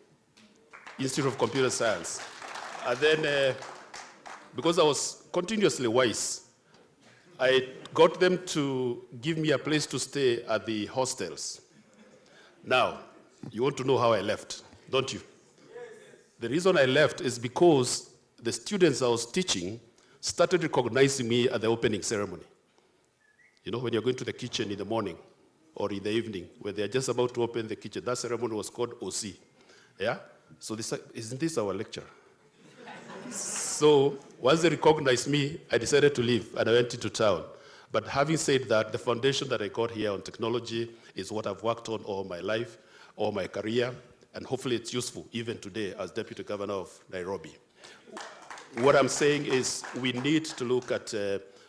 Institute of Computer Science. And then because I was continuously wise, I got them to give me a place to stay at the hostels. Now, you want to know how I left, don't you? The reason I left is because the students I was teaching started recognizing me at the opening ceremony. You know, when you're going to the kitchen in the morning or in the evening, when they're just about to open the kitchen, that ceremony was called OC. Yeah? So isn't this our lecture? So once they recognized me, I decided to leave and I went into town. But having said that, the foundation that I got here on technology is what I've worked on all my life, all my career, and hopefully it's useful even today as Deputy Governor of Nairobi. What I'm saying is we need to look at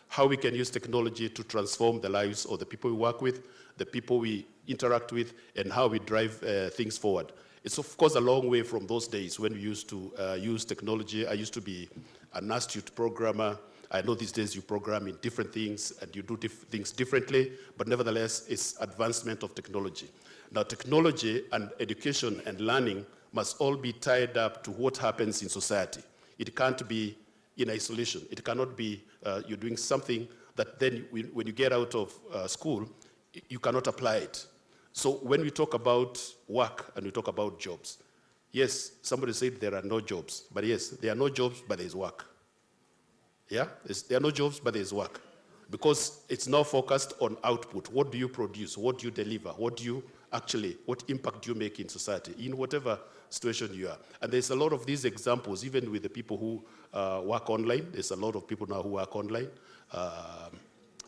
how we can use technology to transform the lives of the people we work with, the people we interact with, and how we drive things forward. It's of course a long way from those days when we used to use technology. I used to be an astute programmer. I know these days you program in different things and you do things differently, but nevertheless, it's advancement of technology. Now, technology and education and learning must all be tied up to what happens in society. It can't be in isolation. It cannot be you're doing something that then when you get out of school, you cannot apply it. So when we talk about work and we talk about jobs, yes, somebody said there are no jobs, but yes, there are no jobs, but there's work. Yeah, there are no jobs, but there's work. Because it's now focused on output. What do you produce? What do you deliver? What impact do you make in society, in whatever situation you are? And there's a lot of these examples, even with the people who work online. There's a lot of people now who work online.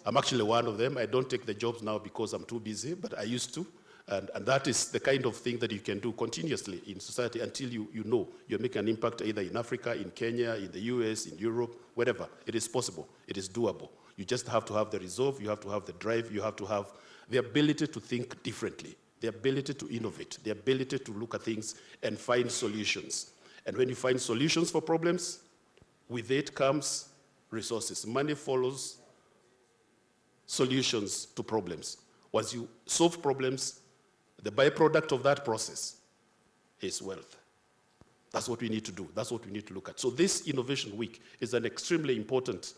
I'm actually one of them. I don't take the jobs now because I'm too busy, but I used to. And that is the kind of thing that you can do continuously in society until you know you're making an impact either in Africa, in Kenya, in the US, in Europe, wherever. It is possible. It is doable. You just have to have the resolve. You have to have the drive. You have to have the ability to think differently, the ability to innovate, the ability to look at things and find solutions. And when you find solutions for problems, With it comes resources. Money follows solutions to problems. Once you solve problems, the byproduct of that process is wealth. That's what we need to do. That's what we need to look at. So this Innovation Week is an extremely important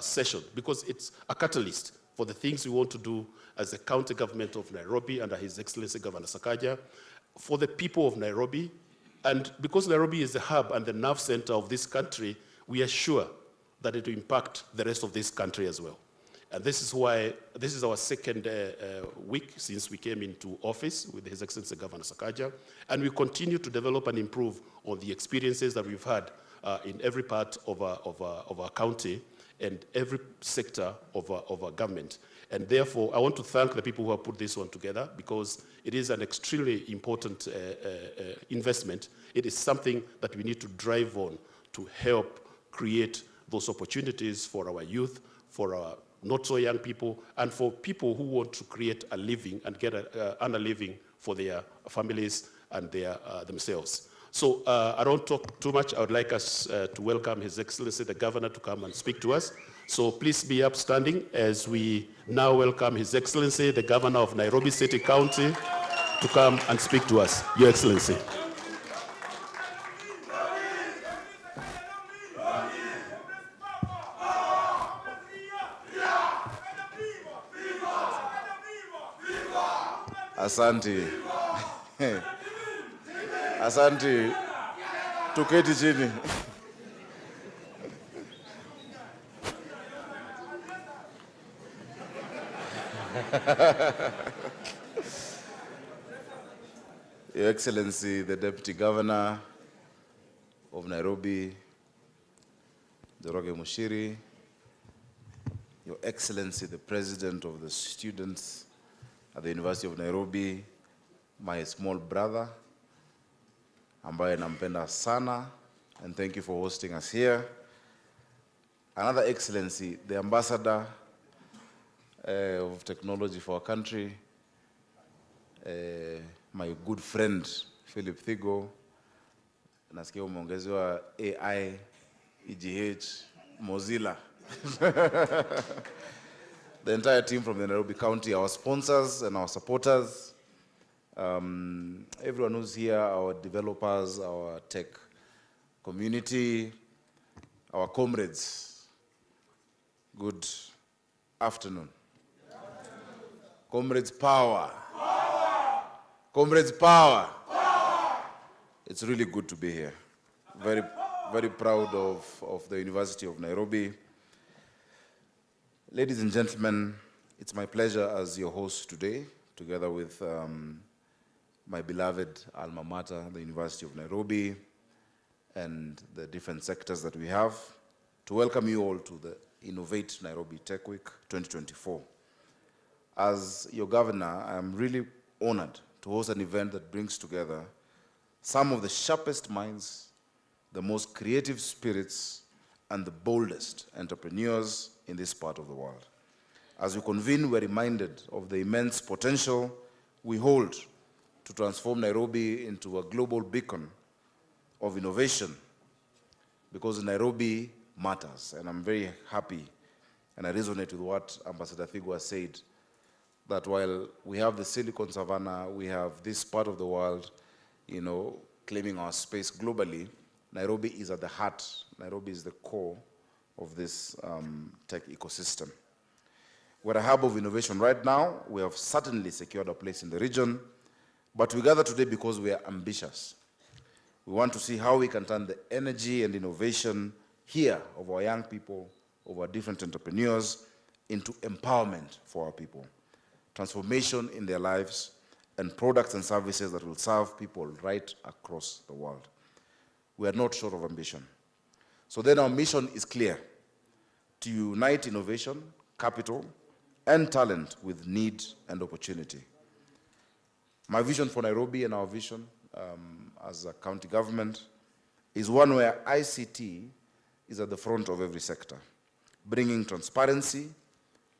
session because it's a catalyst for the things we want to do as the county government of Nairobi under His Excellency Governor Sakaja, for the people of Nairobi. And because Nairobi is the hub and the nerve center of this country, we are sure that it will impact the rest of this country as well. And this is why, this is our second week since we came into office with His Excellency Governor Sakaja, and we continue to develop and improve on the experiences that we've had in every part of our county and every sector of our government. And therefore, I want to thank the people who have put this one together because it is an extremely important investment. It is something that we need to drive on to help create those opportunities for our youth, for our not so young people, and for people who want to create a living and get earn a living for their families and their themselves. So I don't talk too much. I would like us to welcome His Excellency the Governor to come and speak to us. So please be upstanding as we now welcome His Excellency the Governor of Nairobi City County to come and speak to us. Your Excellency. Asante. Asante. Tuketi chini. Your Excellency, the Deputy Governor of Nairobi, Njoroge Mushiri, Your Excellency, the President of the Students at the University of Nairobi, my small brother, ambaye nampenda sana, and thank you for hosting us here. Another Excellency, the Ambassador of Technology for our country, my good friend, Philip Thigo, nasikia umeongezewa AI, EGH, Mozilla. The entire team from the Nairobi County, our sponsors and our supporters, everyone who's here, our developers, our tech community, our comrades, good afternoon. Comrades power. Comrades power. It's really good to be here. Very, very proud of the University of Nairobi. Ladies and gentlemen, it's my pleasure as your host today, together with my beloved alma mater, the University of Nairobi, and the different sectors that we have, to welcome you all to the Innovate Nairobi Tech Week 2024. As your governor, I'm really honored to host an event that brings together some of the sharpest minds, the most creative spirits, and the boldest entrepreneurs in this part of the world. As we convene, we're reminded of the immense potential we hold to transform Nairobi into a global beacon of innovation, because Nairobi matters. And I'm very happy, and I resonate with what Ambassador Thigo has said, that while we have the Silicon Savannah, we have this part of the world, claiming our space globally, Nairobi is at the heart. Nairobi is the core of this tech ecosystem. We're a hub of innovation right now. We have certainly secured a place in the region, but we gather today because we are ambitious. We want to see how we can turn the energy and innovation here of our young people, of our different entrepreneurs, into empowerment for our people, transformation in their lives, and products and services that will serve people right across the world. We are not short of ambition. So then our mission is clear: to unite innovation, capital, and talent with need and opportunity. My vision for Nairobi and our vision as a county government is one where ICT is at the front of every sector, bringing transparency,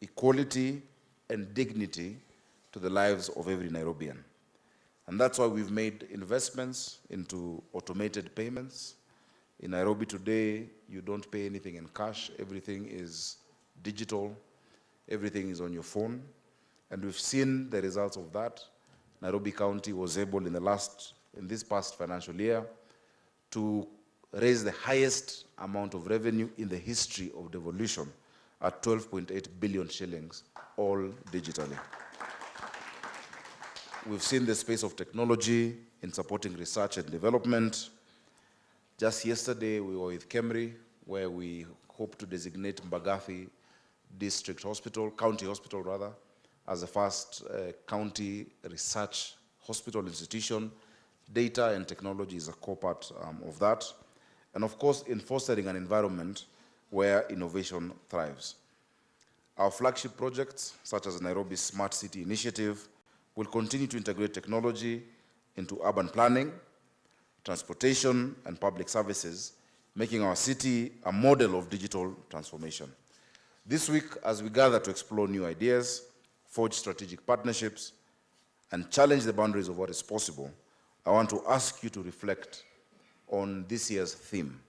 equality, and dignity to the lives of every Nairobian. And that's why we've made investments into automated payments, In Nairobi today, you don't pay anything in cash. Everything is digital. Everything is on your phone. And we've seen the results of that. Nairobi County was able in this past financial year to raise the highest amount of revenue in the history of devolution at 12.8 billion shillings, all digitally. We've seen the space of technology in supporting research and development. Just yesterday, we were with Kemri, where we hope to designate Mbagathi County Hospital rather, as the first county research hospital institution. Data and technology is a core part of that. And of course, in fostering an environment where innovation thrives. Our flagship projects, such as Nairobi's Smart City Initiative, will continue to integrate technology into urban planning, transportation, and public services, making our city a model of digital transformation. This week, as we gather to explore new ideas, forge strategic partnerships, and challenge the boundaries of what is possible, I want to ask you to reflect on this year's theme,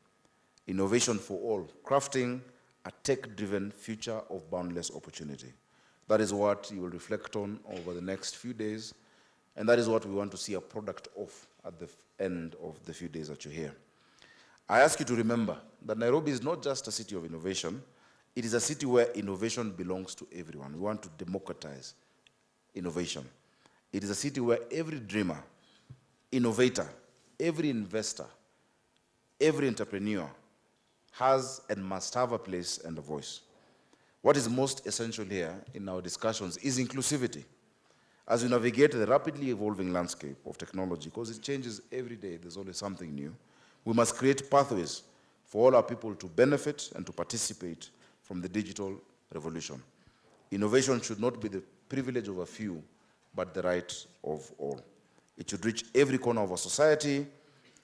Innovation for All, crafting a tech-driven future of boundless opportunity. That is what you will reflect on over the next few days, and that is what we want to see a product of at the end of the few days that you're here. I ask you to remember that Nairobi is not just a city of innovation, it is a city where innovation belongs to everyone. We want to democratize innovation. It is a city where every dreamer, innovator, every investor, every entrepreneur has and must have a place and a voice. What is most essential here in our discussions is inclusivity. As we navigate the rapidly evolving landscape of technology, because it changes every day, there's always something new, we must create pathways for all our people to benefit and to participate from the digital revolution. Innovation should not be the privilege of a few, but the right of all. It should reach every corner of our society,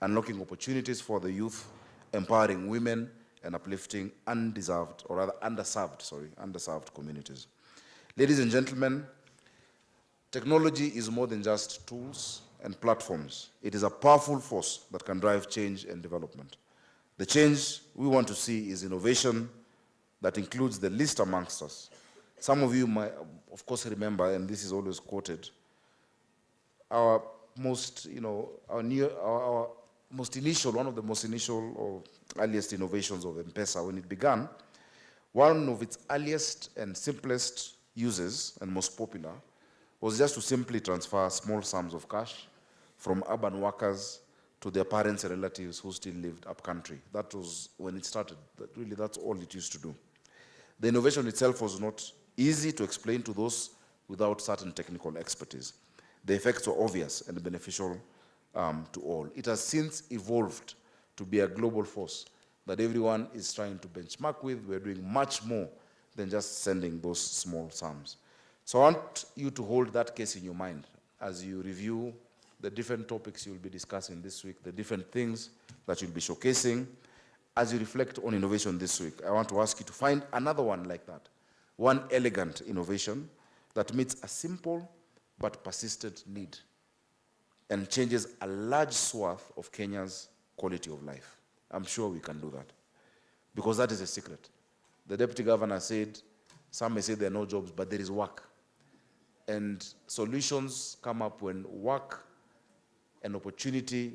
unlocking opportunities for the youth, empowering women, and uplifting underserved communities. Ladies and gentlemen, technology is more than just tools and platforms. It is a powerful force that can drive change and development. The change we want to see is innovation that includes the least amongst us. Some of you might, of course, remember, and this is always quoted, one of the most initial or earliest innovations of M-Pesa when it began, one of its earliest and simplest uses and most popular was just to simply transfer small sums of cash from urban workers to their parents and relatives who still lived up country. That was when it started. That's all it used to do. The innovation itself was not easy to explain to those without certain technical expertise. The effects were obvious and beneficial to all. It has since evolved to be a global force that everyone is trying to benchmark with. We're doing much more than just sending those small sums. So I want you to hold that case in your mind as you review the different topics you'll be discussing this week, the different things that you'll be showcasing. As you reflect on innovation this week, I want to ask you to find another one like that, one elegant innovation that meets a simple but persistent need and changes a large swath of Kenya's quality of life. I'm sure we can do that, because that is a secret. The deputy governor said, some may say there are no jobs, but there is work. And solutions come up when work and opportunity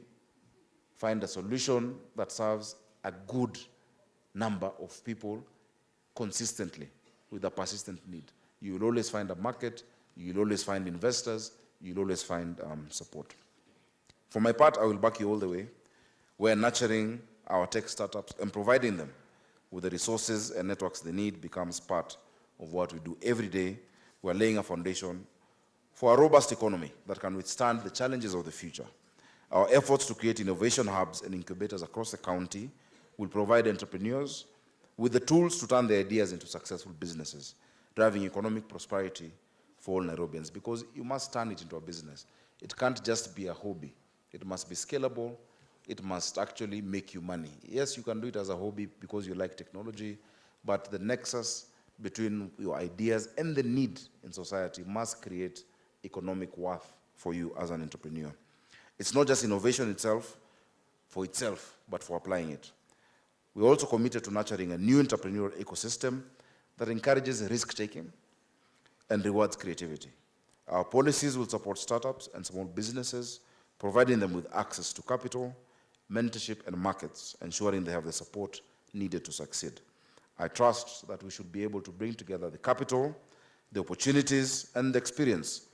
find a solution that serves a good number of people consistently with a persistent need. You will always find a market, you will always find investors, you will always find support. For my part, I will back you all the way. We're nurturing our tech startups and providing them with the resources and networks they need becomes part of what we do every day. We're laying a foundation for a robust economy that can withstand the challenges of the future. Our efforts to create innovation hubs and incubators across the county will provide entrepreneurs with the tools to turn their ideas into successful businesses, driving economic prosperity for all Nairobians, because you must turn it into a business. It can't just be a hobby. It must be scalable. It must actually make you money. Yes, you can do it as a hobby because you like technology, but the nexus between your ideas and the need in society must create economic worth for you as an entrepreneur. It's not just innovation itself, for itself, but for applying it. We're also committed to nurturing a new entrepreneurial ecosystem that encourages risk-taking and rewards creativity. Our policies will support startups and small businesses, providing them with access to capital, mentorship, and markets, ensuring they have the support needed to succeed. I trust that we should be able to bring together the capital, the opportunities, and the experience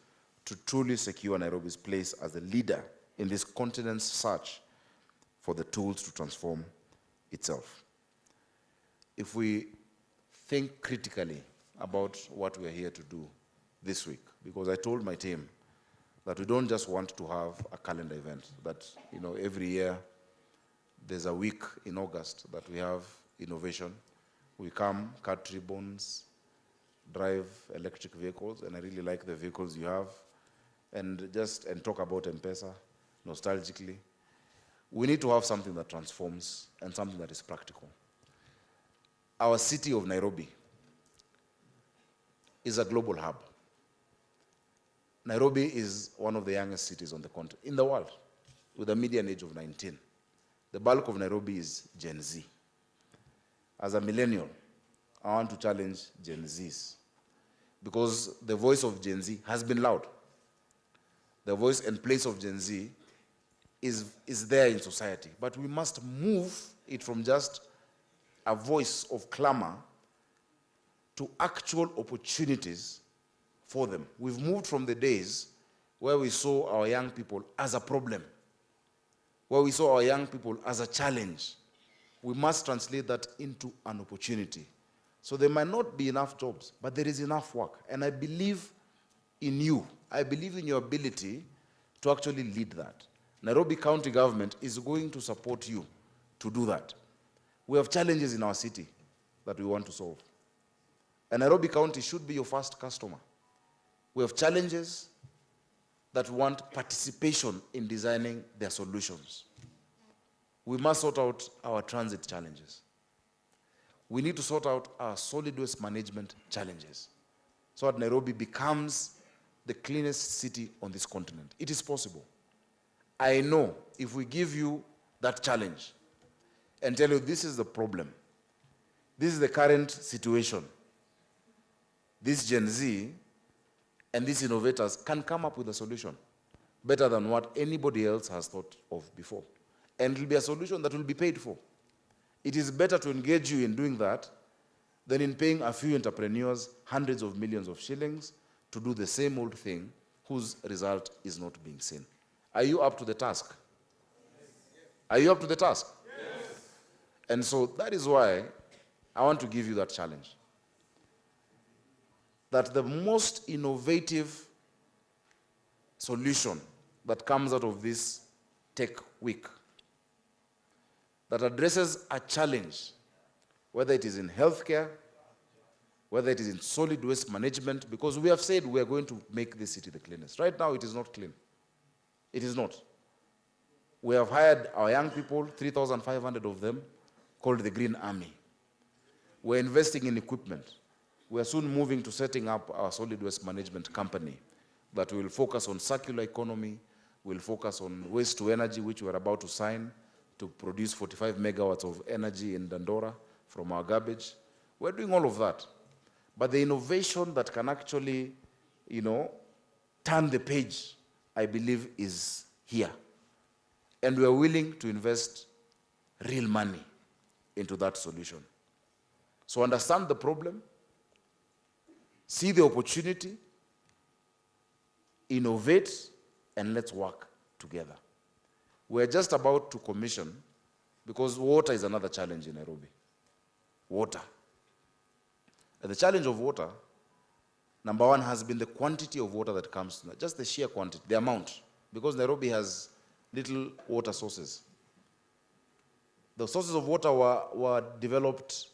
to truly secure Nairobi's place as a leader in this continent's search for the tools to transform itself. If we think critically about what we are here to do this week, because I told my team that we don't just want to have a calendar event, that every year there's a week in August that we have innovation. We come, cut ribbons, drive electric vehicles, and I really like the vehicles you have, and talk about M-Pesa nostalgically. We need to have something that transforms and something that is practical. Our city of Nairobi is a global hub. Nairobi is one of the youngest cities on the continent, in the world, with a median age of 19. The bulk of Nairobi is Gen Z. As a millennial, I want to challenge Gen Zs, because the voice of Gen Z has been loud. The voice and place of Gen Z is there in society, but we must move it from just a voice of clamor to actual opportunities for them. We've moved from the days where we saw our young people as a problem, where we saw our young people as a challenge. We must translate that into an opportunity. So there might not be enough jobs, but there is enough work. And I believe in you. I believe in your ability to actually lead that. Nairobi County government is going to support you to do that. We have challenges in our city that we want to solve. And Nairobi County should be your first customer. We have challenges that want participation in designing their solutions. We must sort out our transit challenges. We need to sort out our solid waste management challenges so that Nairobi becomes the cleanest city on this continent. It is possible. I know if we give you that challenge and tell you this is the problem, this is the current situation, this Gen Z and these innovators can come up with a solution better than what anybody else has thought of before. And it will be a solution that will be paid for. It is better to engage you in doing that than in paying a few entrepreneurs hundreds of millions of shillings to do the same old thing whose result is not being seen. Are you up to the task? Are you up to the task? Yes. And so that is why I want to give you that challenge. That the most innovative solution that comes out of this tech week that addresses a challenge, whether it is in healthcare, whether it is in solid waste management, because we have said we are going to make this city the cleanest. Right now, it is not clean. It is not. We have hired our young people, 3,500 of them, called the Green Army. We're investing in equipment. We are soon moving to setting up our solid waste management company that will focus on circular economy, will focus on waste to energy, which we're about to sign to produce 45 megawatts of energy in Dandora from our garbage. We're doing all of that. But the innovation that can actually, turn the page, I believe, is here. And we are willing to invest real money into that solution. So understand the problem, see the opportunity, innovate, and let's work together. We're just about to commission, because water is another challenge in Nairobi. Water. And the challenge of water, number one, has been the quantity of water that comes, just the sheer quantity, the amount, because Nairobi has little water sources. The sources of water were developed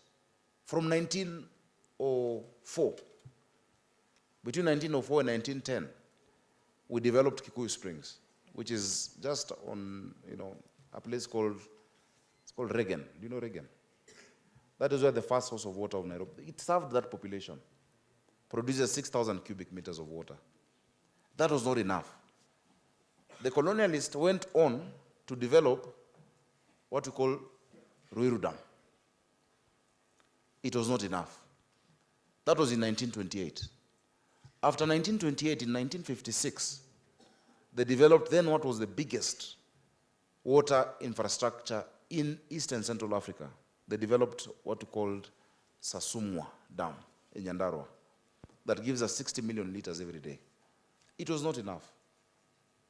from 1904. Between 1904 and 1910, we developed Kikuyu Springs, which is just on, a place called Reagan. Do you know Reagan? That is where the first source of water of Nairobi, it served that population, produces 6,000 cubic meters of water. That was not enough. The colonialists went on to develop what we call Ruiru Dam. it was not enough. That was in 1928. After 1928, in 1956, they developed then what was the biggest water infrastructure in East and Central Africa. They developed what we called Sasumwa Dam in Nyandarua that gives us 60 million liters every day. It was not enough.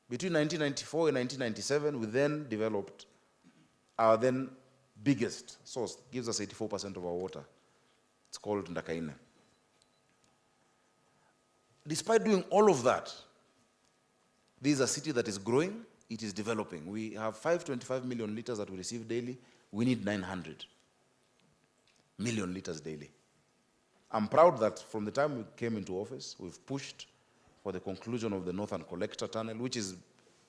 Between 1994 and 1997, we then developed our then biggest source, gives us 84% of our water. It's called Ndakaine. Despite doing all of that, this is a city that is growing, it is developing. We have 525 million liters that we receive daily. We need 900 million liters daily. I'm proud that from the time we came into office, we've pushed for the conclusion of the Northern Collector Tunnel, which is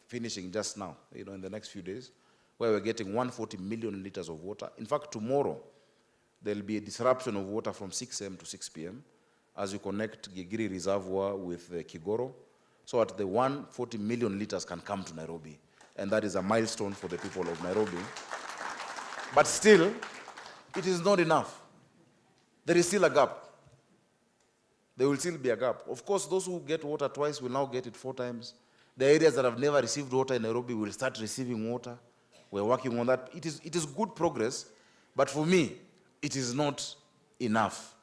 finishing just now, in the next few days, where we're getting 140 million liters of water. In fact, tomorrow, there'll be a disruption of water from 6 a.m. to 6 p.m. as we connect Gigiri Reservoir with Kigoro, so that the 140 million liters can come to Nairobi. And that is a milestone for the people of Nairobi. But still, it is not enough. There is still a gap. There will still be a gap. Of course, those who get water twice will now get it 4 times. The areas that have never received water in Nairobi will start receiving water. We're working on that. It is good progress, but for me, it is not enough.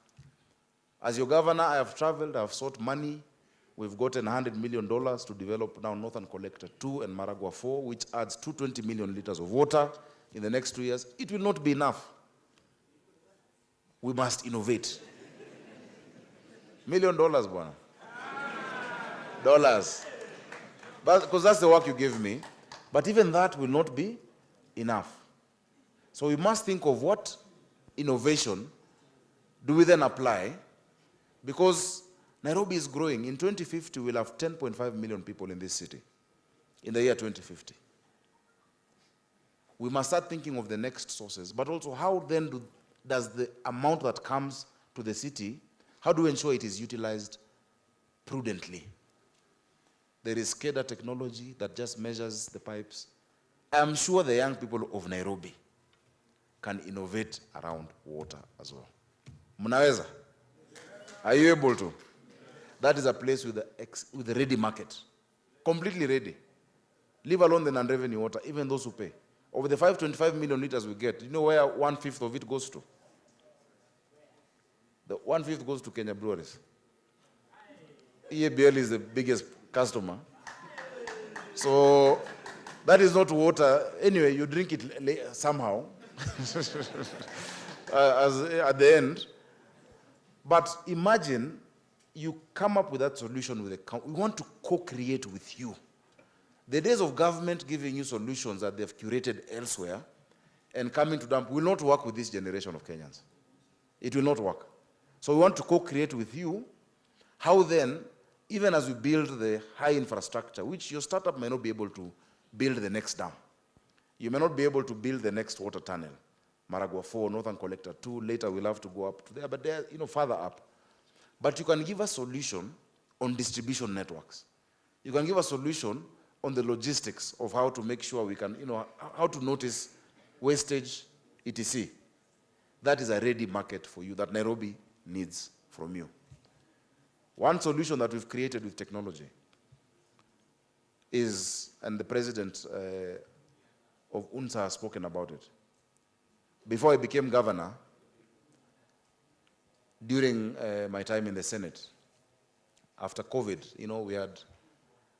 As your governor, I have traveled, I have sought money. We've gotten $100 million to develop now Northern Collector 2 and Maragua 4, which adds 220 million liters of water in the next 2 years. It will not be enough. We must innovate. $1 million, Bwana. Dollars. Because that's the work you gave me. But even that will not be enough. So we must think of what innovation do we then apply, because Nairobi is growing. In 2050, we'll have 10.5 million people in this city, in the year 2050. We must start thinking of the next sources, but also how then does the amount that comes to the city, how do we ensure it is utilized prudently? There is SCADA technology that just measures the pipes. I'm sure the young people of Nairobi can innovate around water as well. Munaweza? Are you able to? That is a place with a ready market. Completely ready. Leave alone the non-revenue water, even those who pay. Over the 525 million liters we get, you know where 1/5 of it goes to? The 1/5 goes to Kenya Breweries. EABL is the biggest customer. So that is not water. Anyway, you drink it somehow at the end. But imagine you come up with that solution with we want to co-create with you. The days of government giving you solutions that they've curated elsewhere and coming to them will not work with this generation of Kenyans. It will not work. So we want to co-create with you. How then, even as we build the high infrastructure, which your startup may not be able to build the next dam. You may not be able to build the next water tunnel. Maragua 4, Northern Collector 2, later we'll have to go up to there, but they're further up. But you can give a solution on distribution networks. You can give a solution on the logistics of how to make sure we can, how to notice wastage, etc. That is a ready market for you that Nairobi needs from you. One solution that we've created with technology is, and the president of UNSA has spoken about it. Before I became governor, during my time in the Senate, after COVID,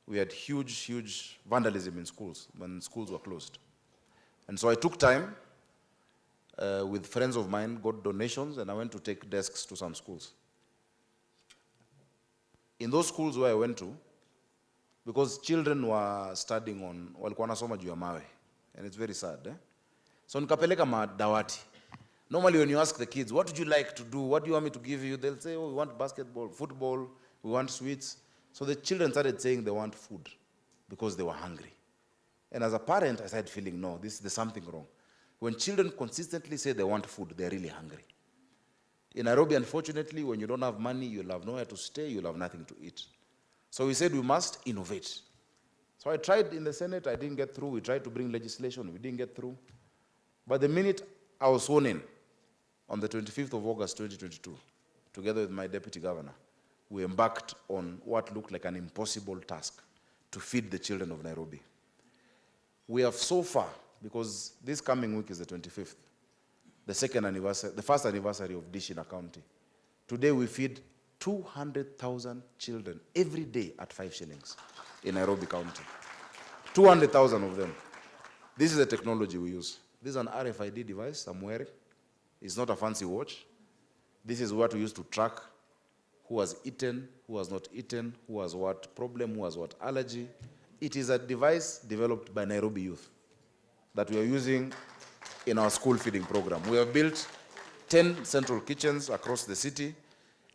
we had huge vandalism in schools when schools were closed. And so I took time with friends of mine, got donations, and I went to take desks to some schools. In those schools where I went to, because children were studying on, walikuwa nasoma juu ya mawe, and it's very sad. So nikapeleka madawati. Normally when you ask the kids, what would you like to do? What do you want me to give you? They'll say, oh, we want basketball, football, we want sweets. So the children started saying they want food because they were hungry. And as a parent, I started feeling, no, there's something wrong. When children consistently say they want food, they're really hungry. In Nairobi, unfortunately, when you don't have money, you'll have nowhere to stay, you'll have nothing to eat. So we said we must innovate. So I tried in the Senate, I didn't get through. We tried to bring legislation, we didn't get through. But the minute I was sworn in, on the 25th of August 2022, together with my deputy governor, we embarked on what looked like an impossible task to feed the children of Nairobi. We have so far, because this coming week is the 25th, the first anniversary of Dish in a county. Today we feed 200,000 children every day at 5 shillings in Nairobi County. 200,000 of them. This is the technology we use. This is an RFID device I'm wearing. It's not a fancy watch. This is what we use to track who has eaten, who has not eaten, who has what problem, who has what allergy. It is a device developed by Nairobi youth that we are using in our school feeding program. We have built 10 central kitchens across the city,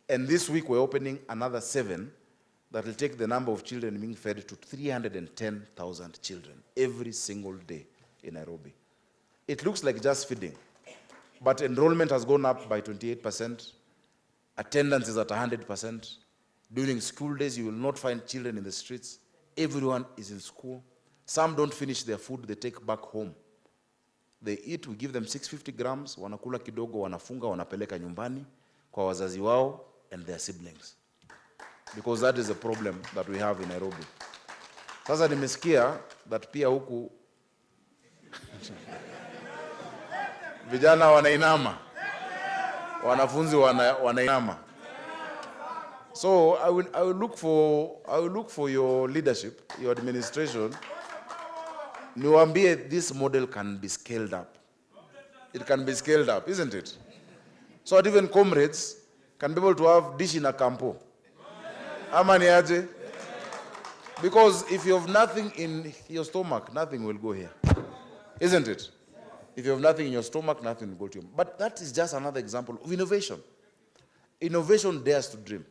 and this week we're opening another 7 that will take the number of children being fed to 310,000 children every single day in Nairobi. It looks like just feeding, but enrollment has gone up by 28%. Attendance is at 100%. During school days, you will not find children in the streets. Everyone is in school. Some don't finish their food, they take back home. They eat, we give them 650 grams, wanakula kidogo, wanafunga, wanapeleka nyumbani kwa wazazi wao and their siblings. Because that is a problem that we have in Nairobi. Sasa nimesikia that pia huku vijana wanainama, wanafunzi wanainama. So I will look for your leadership, your administration. Niwaambie this model can be scaled up. It can be scaled up, isn't it? So that even comrades can be able to have dish in a campo. Ama ni aje? Because if you have nothing in your stomach, nothing will go here. Isn't it? If you have nothing in your stomach, nothing will go to you. But that is just another example of innovation. Innovation dares to dream.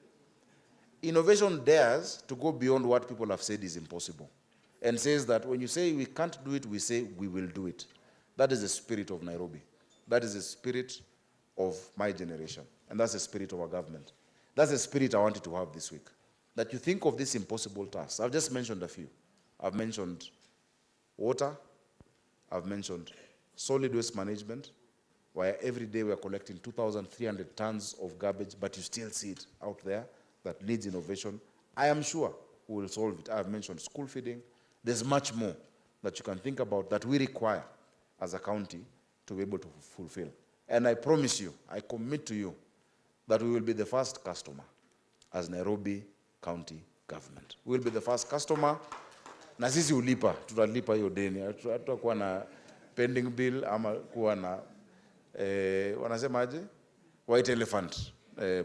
Innovation dares to go beyond what people have said is impossible. And says that when you say we can't do it, we say we will do it. That is the spirit of Nairobi. That is the spirit of my generation. And that's the spirit of our government. That's the spirit I wanted to have this week. That you think of these impossible tasks. I've just mentioned a few. I've mentioned water. I've mentioned solid waste management, where every day we are collecting 2,300 tons of garbage, but you still see it out there that needs innovation. I am sure we will solve it. I've mentioned school feeding. There's much more that you can think about that we require as a county to be able to fulfill. And I promise you, I commit to you, that we will be the first customer as Nairobi County Government. We will be the first customer. Na sisi ulipa, tutalipa hiyo deni. Hatutakuwa na pending bill ama kuwa na wanasema aje? White elephant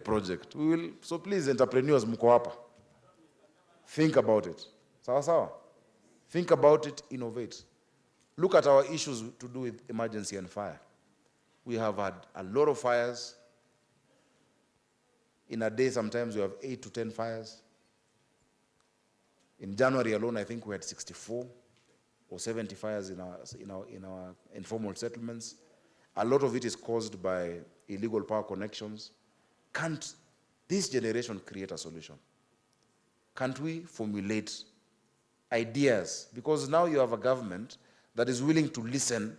project. We will, so please entrepreneurs mko hapa. Think about it. Sawa sawa? Think about it, innovate. Look at our issues to do with emergency and fire. We have had a lot of fires. In a day, sometimes we have 8 to 10 fires. In January alone, I think we had 64 or 70 fires in our informal settlements. A lot of it is caused by illegal power connections. Can't this generation create a solution? Can't we formulate ideas? Because now you have a government that is willing to listen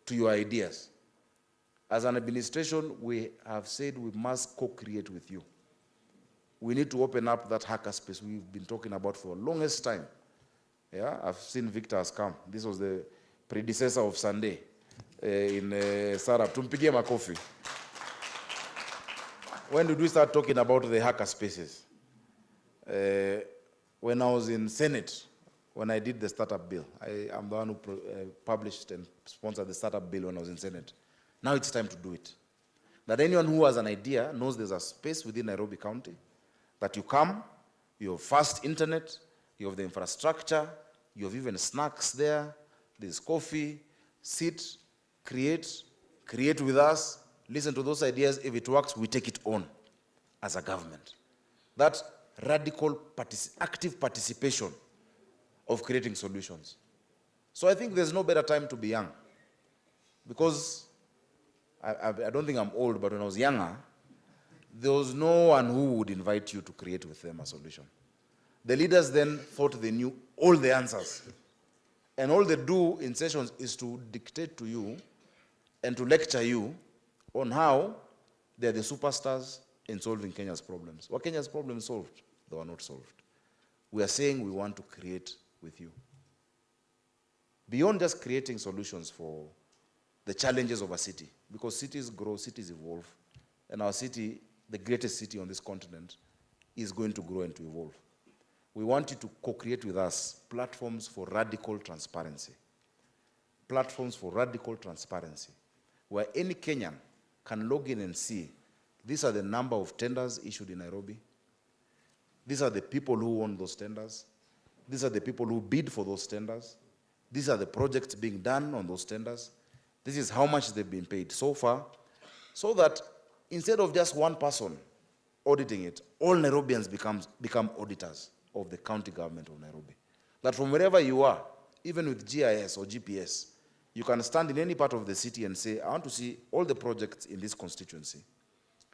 to your ideas. As an administration, we have said we must co-create with you. We need to open up that hacker space we've been talking about for the longest time. Yeah, I've seen Victor has come. This was the predecessor of Sunday in Sarab. Tumpigie makofi. When did we start talking about the hacker spaces? When I was in Senate, when I did the startup bill. I'm the one who published and sponsored the startup bill when I was in Senate. Now it's time to do it. That anyone who has an idea knows there's a space within Nairobi County that you come, you have fast internet, you have the infrastructure, you have even snacks there, there's coffee, sit, create with us, listen to those ideas. If it works, we take it on as a government. That radical active participation of creating solutions. So I think there's no better time to be young. Because I don't think I'm old, but when I was younger, there was no one who would invite you to create with them a solution. The leaders then thought they knew all the answers. And all they do in sessions is to dictate to you and to lecture you on how they're the superstars in solving Kenya's problems. Were Kenya's problems solved? They were not solved. We are saying we want to create with you. Beyond just creating solutions for the challenges of a city, because cities grow, cities evolve, and our city, the greatest city on this continent, is going to grow and to evolve. We want you to co-create with us platforms for radical transparency. Platforms for radical transparency, where any Kenyan can log in and see, these are the number of tenders issued in Nairobi. These are the people who won those tenders. These are the people who bid for those tenders. These are the projects being done on those tenders. This is how much they've been paid so far, so that instead of just one person auditing it, all Nairobians become auditors of the county government of Nairobi. That from wherever you are, even with GIS or GPS, you can stand in any part of the city and say, I want to see all the projects in this constituency.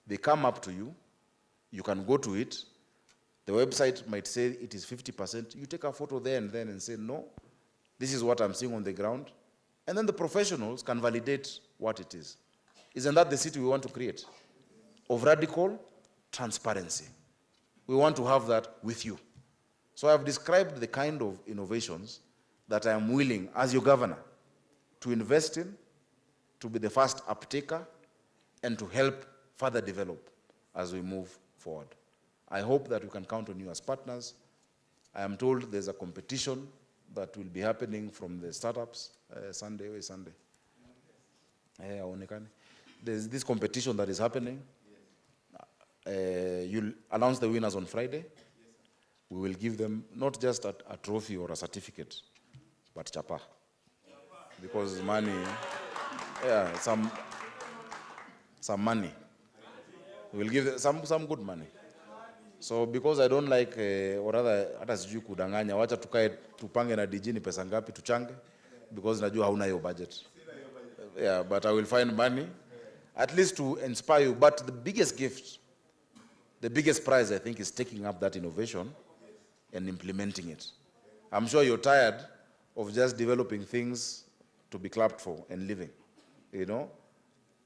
They come up to you, you can go to it, the website might say it is 50%, you take a photo there and then and say, no, this is what I'm seeing on the ground, and then the professionals can validate what it is. Isn't that the city we want to create? Of radical transparency. We want to have that with you. So I've described the kind of innovations that I am willing, as your governor, to invest in, to be the first uptaker, and to help further develop as we move forward. I hope that we can count on you as partners. I am told there's a competition that will be happening from the startups Sunday. There's this competition that is happening. You'll announce the winners on Friday. We will give them not just a trophy or a certificate, but chapa. Because money, yeah, some money. We will give them some good money. So because I don't like, or rather, hata sijui kudanganya, wacha tupange na DG ni pesa ngapi tuchange, because najua hauna hiyo budget. Yeah, but I will find money, at least to inspire you. But the biggest gift, the biggest prize, I think, is taking up that innovation and implementing it. I'm sure you're tired of just developing things to be clapped for and living. You know,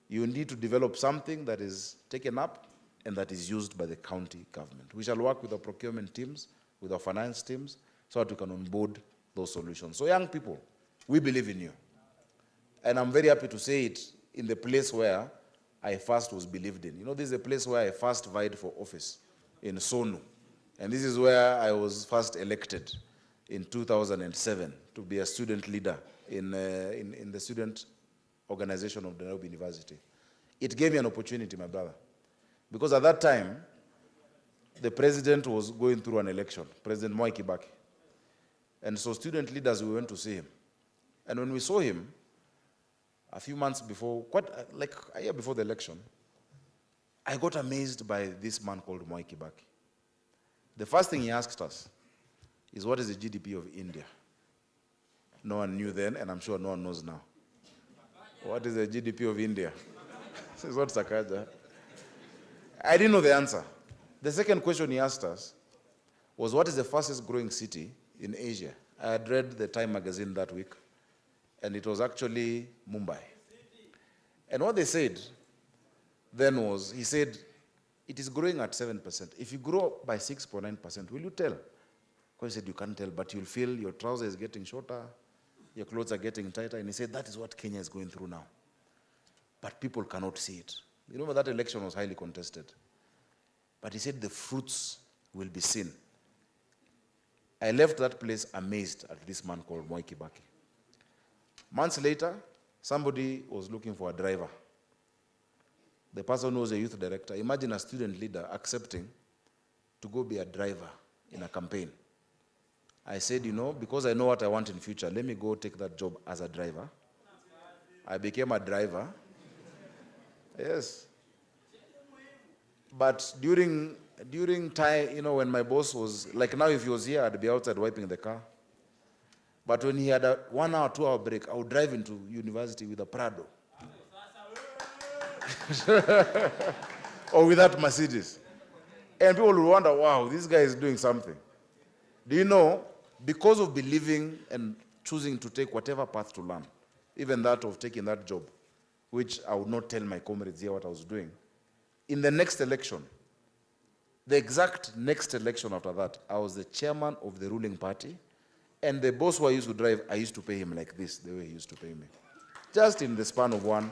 you need to develop something that is taken up and that is used by the county government. We shall work with our procurement teams, with our finance teams, so that we can onboard those solutions. So young people, we believe in you. And I'm very happy to say it in the place where I first was believed in. You know, this is a place where I first vied for office, in Sonu. And this is where I was first elected in 2007 to be a student leader in the student organization of the Nairobi University. It gave me an opportunity, my brother. Because at that time, the president was going through an election, President Moja EV. And so student leaders, we went to see him. And when we saw him, a few months before, like a year before the election, I got amazed by this man called Moja EV. The first thing he asked us is, what is the GDP of India? No one knew then, and I'm sure no one knows now. What is the GDP of India? This is what Sakaja. I didn't know the answer. The second question he asked us was, what is the fastest growing city in Asia? I had read the Time magazine that week, and it was actually Mumbai. And what they said then was, he said, it is growing at 7%. If you grow by 6.9%, will you tell? Because he said, you can't tell, but you'll feel your trouser is getting shorter, your clothes are getting tighter. And he said, that is what Kenya is going through now. But people cannot see it. You know, that election was highly contested. But he said the fruits will be seen. I left that place amazed at this man called Moja EV. Months later, somebody was looking for a driver. The person was a youth director. Imagine a student leader accepting to go be a driver in a campaign. I said, you know, because I know what I want in future, let me go take that job as a driver. I became a driver. Yes. But during time, you know, when my boss was, like now if he was here, I'd be outside wiping the car. But when he had a 1 hour, 2 hour break, I would drive into university with a Prado. Or with that Mercedes. And people will wonder, wow, this guy is doing something. Do you know, because of believing and choosing to take whatever path to learn, even that of taking that job, which I would not tell my comrades here what I was doing. In the next election, the exact next election after that, I was the chairman of the ruling party, and the boss who I used to drive, I used to pay him like this, the way he used to pay me. Just in the span of one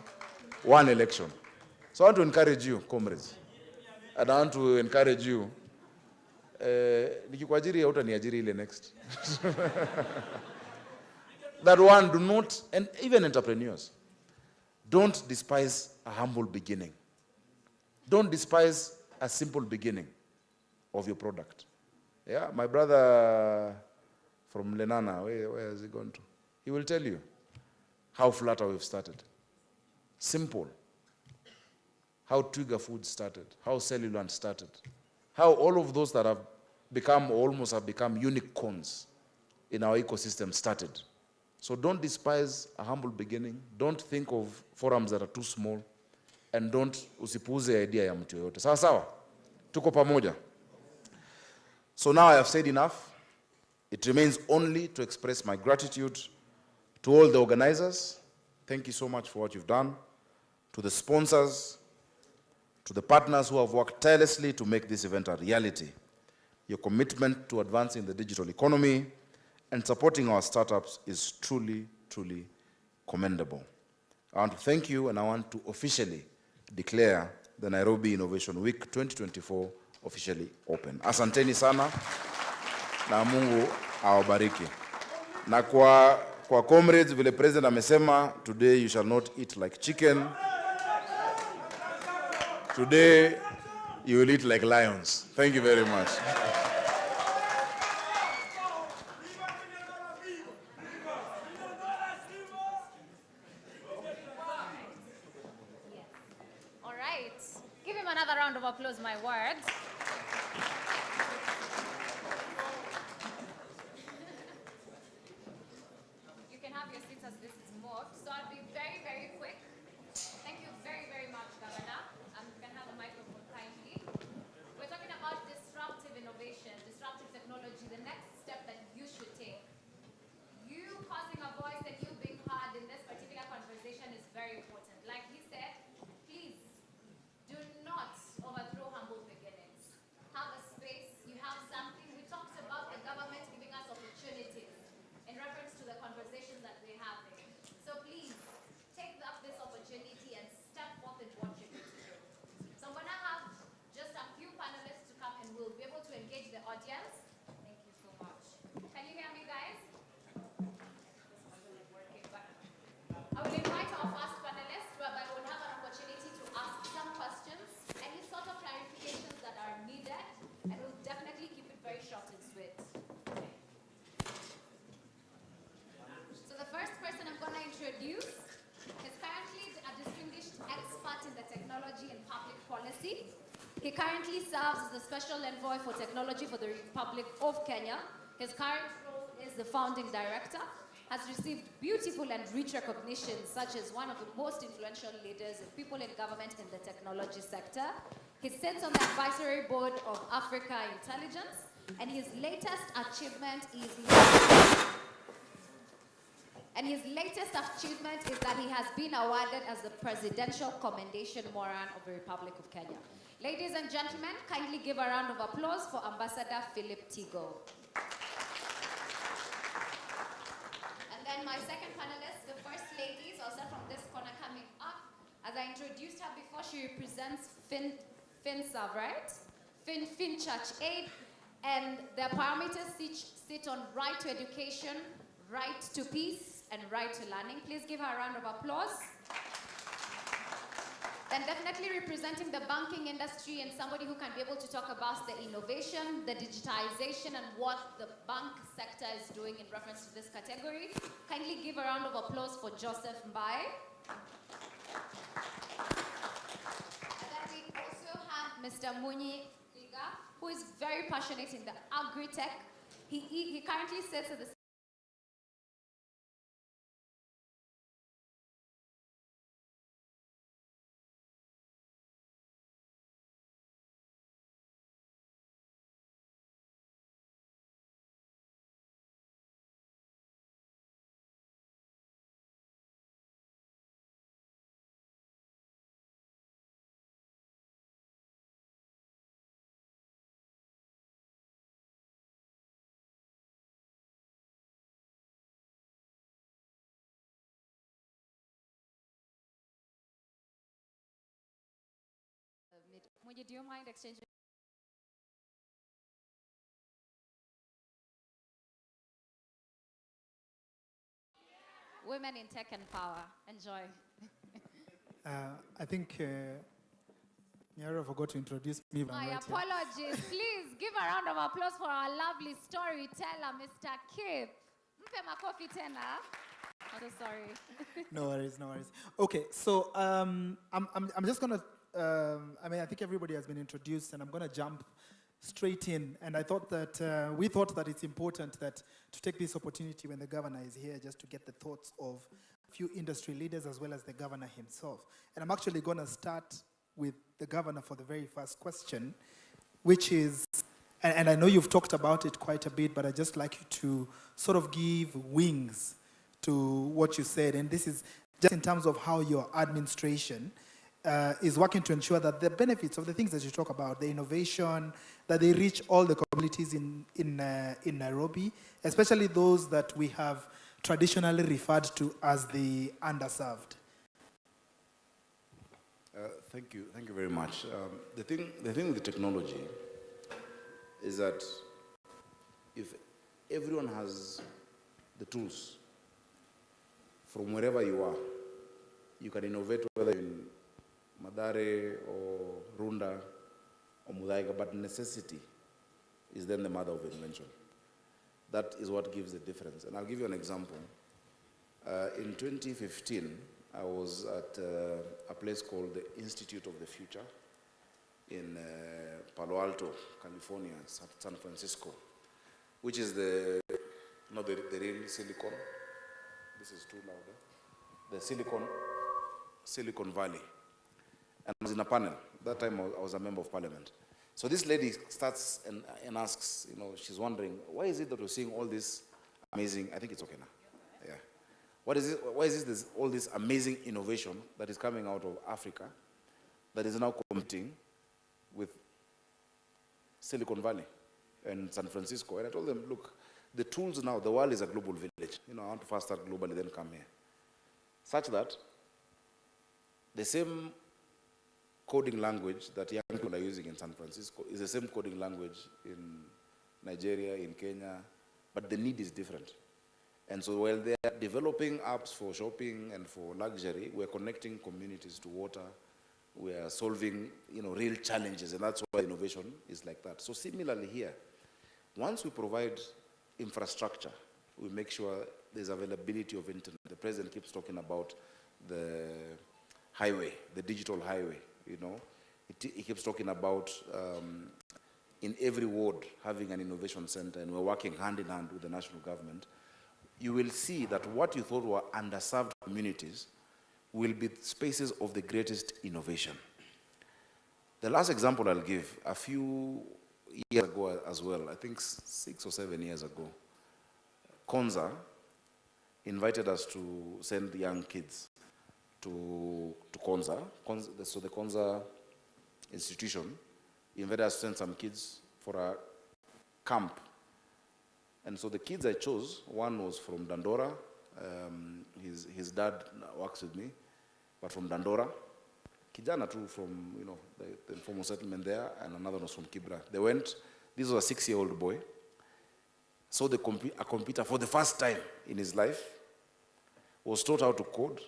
election. So I want to encourage you, comrades. And I want to encourage you, nikikuajiri hautaniajiri ile next. That one, do not, and even entrepreneurs, don't despise a humble beginning. Don't despise a simple beginning of your product. Yeah, my brother from Lenana, where has he gone to? He will tell you how Flutter we've started. Simple. How Trigger Food started, how Cellulant started, how all of those that have become, or almost have become unicorns in our ecosystem started. So don't despise a humble beginning. Don't think of forums that are too small. And don't usipuuze idea ya mtu yoyote. Sawa sawa? Tuko pamoja. So now I have said enough. It remains only to express my gratitude to all the organizers. Thank you so much for what you've done. To the sponsors, to the partners who have worked tirelessly to make this event a reality. Your commitment to advancing the digital economy and supporting our startups is truly, truly commendable. I want to thank you, and I want to officially declare the Nairobi Innovation Week 2024 officially open. Asanteni sana, na Mungu awabariki. Na kwa comrades, vile president amesema, today you shall not eat like chicken. Today you will eat like lions. Thank you very much. All right. Give him another round of applause, my words. You can have your seats as this is moved. So I'll be very, very quick. Thank you very, very much, Governor. You can have the microphone kindly. We're talking about disruptive innovation, disruptive technology, the next step that you should take. You causing a voice and you being heard in this particular conversation is very important. Like he said, please do not overthrow humble beginnings. Have a space, you have something. We talked about the government giving us opportunities in reference to the conversations that we're having. So please, take up this opportunity and step forth in what you need to do. So I'm going to have just a few panelists to come and we'll be able to engage the audience. Thank you so much. Can you hear me, guys? I will invite our first panelist, whereby we'll have an opportunity to ask some questions, any sort of clarifications that are needed, and we'll definitely keep it very short and sweet. So the first person I'm going to introduce is currently a distinguished expert in the technology and public policy. He currently serves as the Special Envoy for Technology for the Republic of Kenya. His current role is the Founding Director. Has received beautiful and rich recognitions, such as one of the most influential leaders and people in government in the technology sector. He sits on the advisory board of Africa Intelligence, and his latest achievement is that he has been awarded as the Presidential Commendation Moran of the Republic of Kenya. Ladies and gentlemen, kindly give a round of applause for Ambassador Philip Tigo. And my second panelist, the first lady, so I'll start from this corner coming up. As I introduced her before, she represents FinServe, right? FinChurch A, and their parameters sit on right to education, right to peace, and right to learning. Please give her a round of applause. And definitely representing the banking industry and somebody who can be able to talk about the innovation, the digitization, and what the bank sector is doing in reference to this category. Kindly give a round of applause for Joseph Mbai. And then we also have Mr. Munyi Liga, who is very passionate in the agri-tech. He currently sits at the Moja, do you mind exchanging? Women in tech and power. Enjoy. I think Nyara forgot to introduce me. My apologies. Please give a round of applause for our lovely storyteller, Mr. Kip. Mpe makofi tena. I'm so sorry. No worries, no worries. Okay, so I'm just gonna. I mean, I think everybody has been introduced, and I'm gonna jump straight in. And I thought that we thought that it's important that to take this opportunity when the governor is here, just to get the thoughts of a few industry leaders as well as the governor himself. And I'm actually gonna start with the governor for the very first question, which is, and I know you've talked about it quite a bit, but I'd just like you to sort of give wings to what you said. And this is just in terms of how your administration is working to ensure that the benefits of the things that you talk about, the innovation, that they reach all the communities in Nairobi, especially those that we have traditionally referred to as the underserved. Thank you very much. The thing with the technology is that if everyone has the tools from wherever you are, you can innovate, whether in Madare or Runda or Mudaiga, but necessity is then the mother of invention. That is what gives the difference. And I'll give you an example. In 2015, I was at a place called the Institute of the Future in Palo Alto, California, San Francisco, which is the real Silicon. This is too loud. The Silicon Valley. And I was in a panel. That time I was a member of parliament. So this lady starts and asks, she's wondering, why is it that we're seeing all this amazing, I think it's okay now. Yeah. Why is this all this amazing innovation that is coming out of Africa that is now competing with Silicon Valley and San Francisco? And I told them, look, the tools now, the world is a global village. I want to first start globally, then come here. Such that the same coding language that young people are using in San Francisco is the same coding language in Nigeria, in Kenya, but the need is different. And so while they are developing apps for shopping and for luxury, we're connecting communities to water. We are solving, real challenges, and that's why innovation is like that. So similarly here, once we provide infrastructure, we make sure there's availability of internet. The president keeps talking about the highway, the digital highway, He keeps talking about in every ward having an innovation center, and we're working hand in hand with the national government. You will see that what you thought were underserved communities will be spaces of the greatest innovation. The last example I'll give, a few years ago as well, I think 6 or 7 years ago, Konza invited us to send young kids to Konza. So the Konza institution invited us to send some kids for a camp. And so the kids I chose, one was from Dandora. His dad works with me, but from Dandora. Kijana too from the informal settlement there, and another was from Kibra. They went. This was a 6-year-old boy. Saw a computer for the first time in his life. Was taught how to code,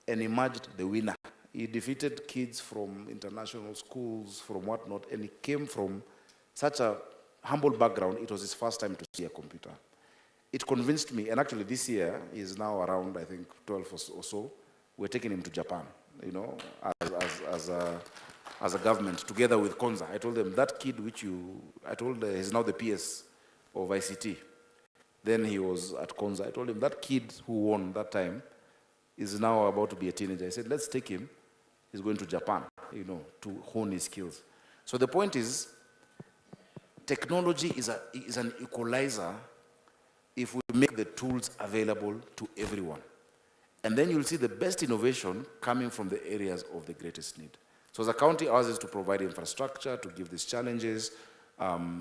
and emerged the winner. He defeated kids from international schools, from whatnot, and he came from such a humble background. It was his first time to see a computer. It convinced me, and actually this year, he's now around, I think, 12 or so. We're taking him to Japan, as a government, together with Konza. I told them, that kid he's now the PS of ICT. Then he was at Konza. I told him, that kid who won that time is now about to be a teenager. I said, let's take him. He's going to Japan, to hone his skills. So the point is, technology is an equalizer if we make the tools available to everyone. And then you'll see the best innovation coming from the areas of the greatest need. So as a county, ours is to provide infrastructure, to give these challenges.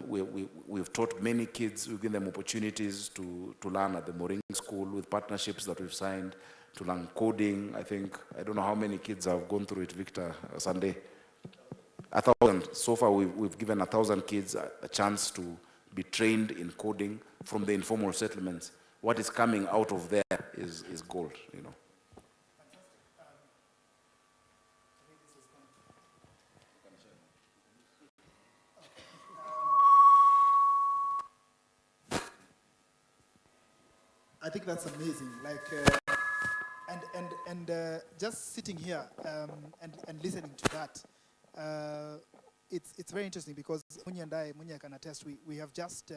We've taught many kids, we've given them opportunities to learn at the Moring School with partnerships that we've signed, to learn coding. I don't know how many kids have gone through it, Victor, Sunday. 1,000. So far, we've given 1,000 kids a chance to be trained in coding from the informal settlements. What is coming out of there is gold, you know. I think that's amazing. Like, just sitting here and listening to that, it's very interesting because Munya and I can attest. We have just,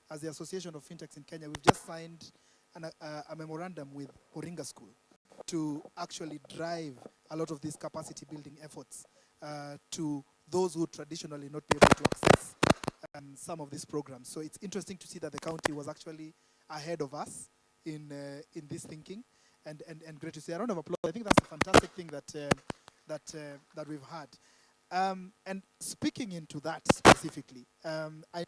as the Association of Fintechs in Kenya, we've just signed a memorandum with Moringa School to actually drive a lot of these capacity building efforts to those who traditionally not be able to access some of these programs. So it's interesting to see that the county was actually ahead of us in this thinking, and great to see. A round of applause. I think that's a fantastic thing that we've had. And speaking into that specifically, okay.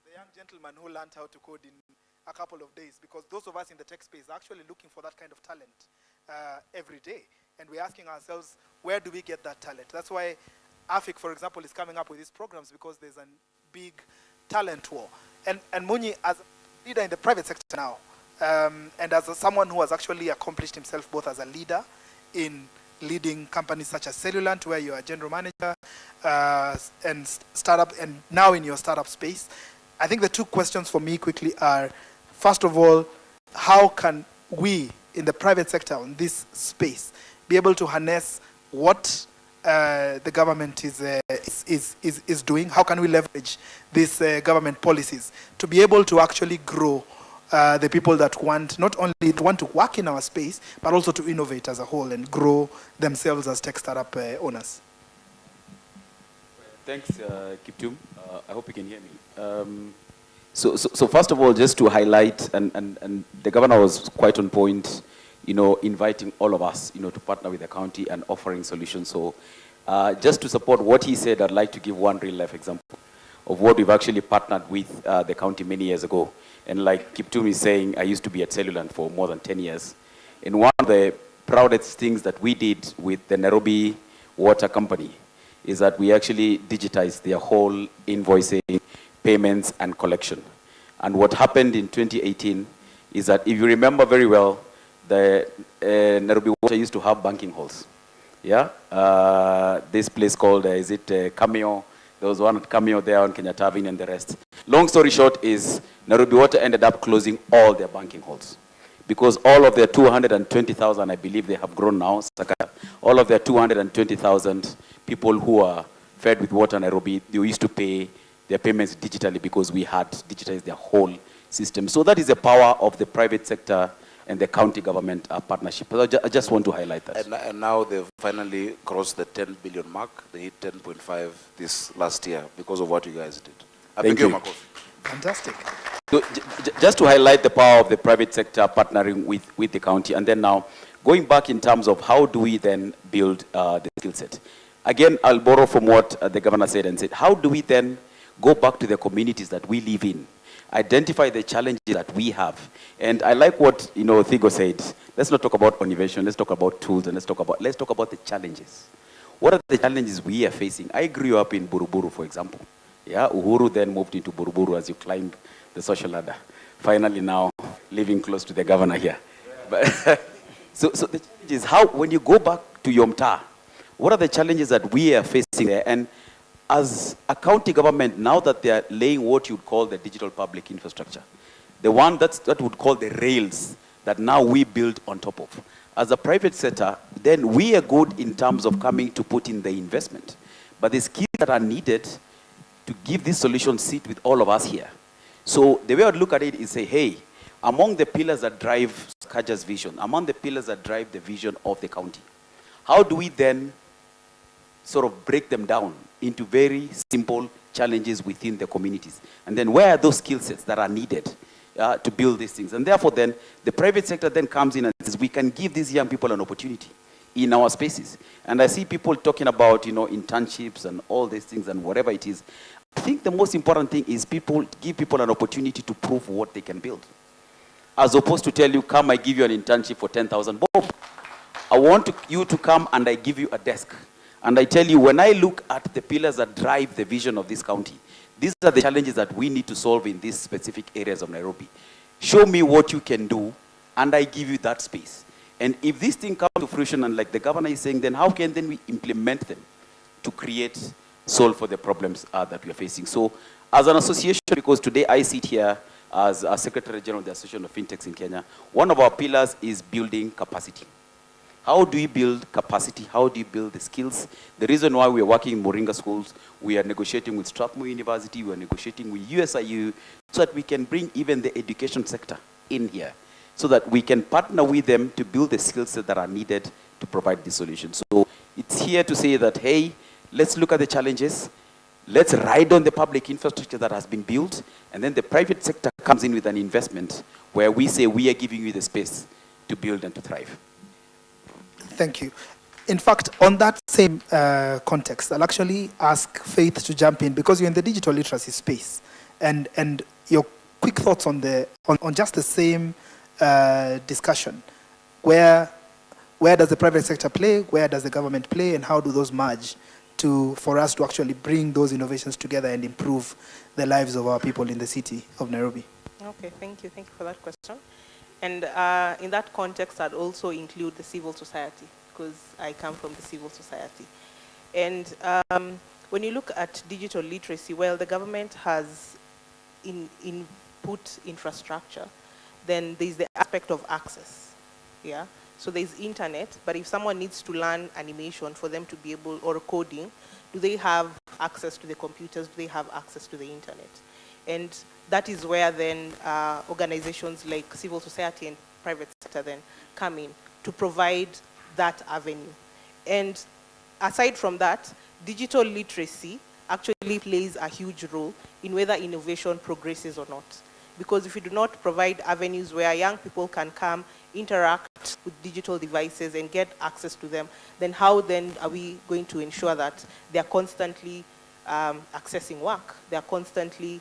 The young gentleman who learned how to code in a couple of days, because those of us in the tech space are actually looking for that kind of talent every day, and we're asking ourselves, where do we get that talent? That's why AFIC, for example, is coming up with these programs, because there's a big talent war. And Munyi, as a leader in the private sector now, and as someone who has actually accomplished himself both as a leader in leading companies such as Cellulant, where you are a general manager, and startup, and now in your startup space, I think the two questions for me quickly are, first of all, how can we in the private sector in this space be able to harness what the government is doing? How can we leverage these government policies to be able to actually grow the people that want, not only want to work in our space, but also to innovate as a whole and grow themselves as tech startup owners? Thanks, Kiptum. I hope you can hear me. So first of all, just to highlight, and the governor was quite on point, you know, inviting all of us, you know, to partner with the county and offering solutions. So just to support what he said, I'd like to give one real life example of what we've actually partnered with the county many years ago. And like Kiptum is saying, I used to be at Cellulant for more than 10 years. And one of the proudest things that we did with the Nairobi Water Company is that we actually digitized their whole invoicing, payments, and collection. And what happened in 2018 is that, if you remember very well, the Nairobi Water used to have banking halls. Yeah? This place called, is it Cameo? There was one at Cameo there on Kenyatta Avenue and the rest. Long story short is, Nairobi Water ended up closing all their banking halls, because all of their 220,000, I believe they have grown now, Sakaja, all of their 220,000 people who are fed with water in Nairobi, they used to pay their payments digitally because we had digitized their whole system. So that is the power of the private sector and the county government partnership. So I just want to highlight that. And now they've finally crossed the 10 billion mark. They hit 10.5 this last year because of what you guys did. Thank you. Fantastic. So, just to highlight the power of the private sector partnering with the county, and then now going back in terms of how do we then build the skill set. Again, I'll borrow from what the governor said and said, how do we then go back to the communities that we live in, identify the challenges that we have? And I like what, you know, Thigo said, let's not talk about innovation, let's talk about tools, and let's talk about the challenges. What are the challenges we are facing? I grew up in Buruburu, for example. Yeah, Uhuru then moved into Buruburu as you climb the social ladder. Finally now, living close to the governor here. But so the challenge is, how, when you go back to Yomta, what are the challenges that we are facing there? And as a county government, now that they are laying what you'd call the digital public infrastructure, the one that would call the rails that now we build on top of. As a private sector, then we are good in terms of coming to put in the investment. But the skills that are needed to give this solution sit with all of us here. So the way I would look at it is say, hey, among the pillars that drive Sakaja's vision, among the pillars that drive the vision of the county, how do we then sort of break them down into very simple challenges within the communities? And then where are those skill sets that are needed to build these things? And therefore then, the private sector then comes in and says, we can give these young people an opportunity in our spaces. And I see people talking about, internships and all these things and whatever it is. I think the most important thing is give people an opportunity to prove what they can build. As opposed to tell you, come, I give you an internship for 10,000 bob. I want you to come and I give you a desk. And I tell you, when I look at the pillars that drive the vision of this county, these are the challenges that we need to solve in these specific areas of Nairobi. Show me what you can do, and I give you that space. And if this thing comes to fruition, and like the governor is saying, then how can then we implement them to solve for the problems that we are facing? So as an association, because today I sit here as a Secretary General of the Association of Fintechs in Kenya, one of our pillars is building capacity. How do we build capacity? How do you build the skills? The reason why we are working in Moringa schools, we are negotiating with Strathmore University, we are negotiating with USIU, so that we can bring even the education sector in here, so that we can partner with them to build the skills that are needed to provide the solution. So it's here to say that, hey, let's look at the challenges, let's ride on the public infrastructure that has been built, and then the private sector comes in with an investment where we say we are giving you the space to build and to thrive. Thank you. In fact, on that same context, I'll actually ask Faith to jump in because you're in the digital literacy space, and your quick thoughts on just the same discussion. Where does the private sector play? Where does the government play? And how do those merge for us to actually bring those innovations together and improve the lives of our people in the city of Nairobi? Okay, thank you. Thank you for that question. And in that context, I'd also include the civil society, because I come from the civil society. And when you look at digital literacy, well, the government has input infrastructure. Then there's the aspect of access, yeah? So there's internet, but if someone needs to learn animation for them to be able, or coding, do they have access to the computers? Do they have access to the internet? And that is where then organizations like civil society and private sector then come in to provide that avenue. And aside from that, digital literacy actually plays a huge role in whether innovation progresses or not. Because if you do not provide avenues where young people can come, interact with digital devices and get access to them, then how then are we going to ensure that they're constantly accessing work? They're constantly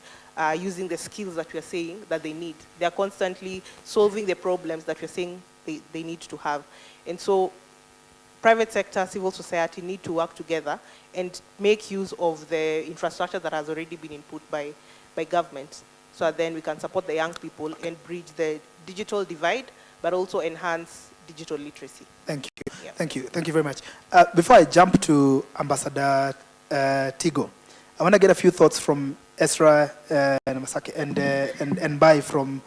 using the skills that we're saying that they need. They're constantly solving the problems that we're saying they need to have. And so private sector, civil society need to work together and make use of the infrastructure that has already been input by government, so that then we can support the young people and bridge the digital divide, but also enhance digital literacy. Thank you. Yeah. Thank you. Thank you very much. Before I jump to Ambassador Tigo, I want to get a few thoughts from Ezra and Masake and Bai from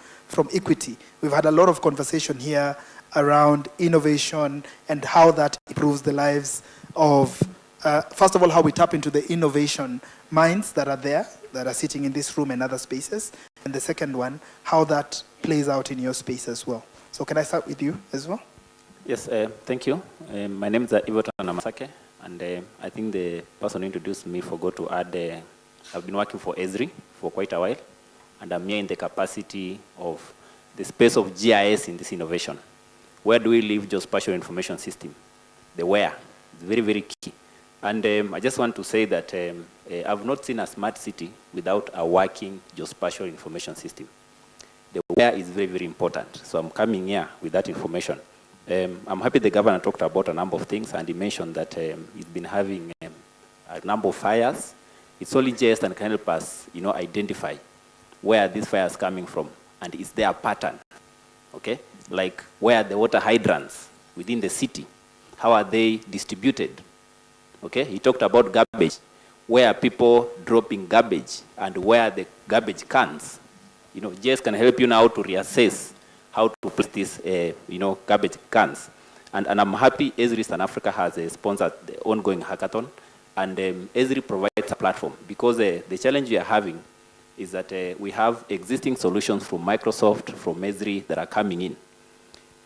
Equity. We've had a lot of conversation here around innovation and how that improves the lives of, first of all, how we tap into the innovation minds that are there, that are sitting in this room and other spaces. And the second one, how that plays out in your space as well. So can I start with you as well? Yes, thank you. My name is Ivotan Masake, and I think the person who introduced me forgot to add, I've been working for ESRI for quite a while, and I'm here in the capacity of the space of GIS in this innovation. Where do we leave geospatial information system? The where. It's very, very key. And I just want to say that I've not seen a smart city without a working geospatial information system. The where is very, very important. So I'm coming here with that information. I'm happy the governor talked about a number of things, and he mentioned that he's been having a number of fires. It's only just and can help us, identify where this fire is coming from, and is there a pattern, okay? Like where are the water hydrants within the city? How are they distributed? Okay, he talked about garbage, where are people dropping garbage, and where are the garbage cans? GIS can help you now to reassess how to place these, garbage cans. And I'm happy Esri Eastern Africa has sponsored the ongoing hackathon, and Esri provides a platform, because the challenge we are having is that we have existing solutions from Microsoft, from Esri that are coming in.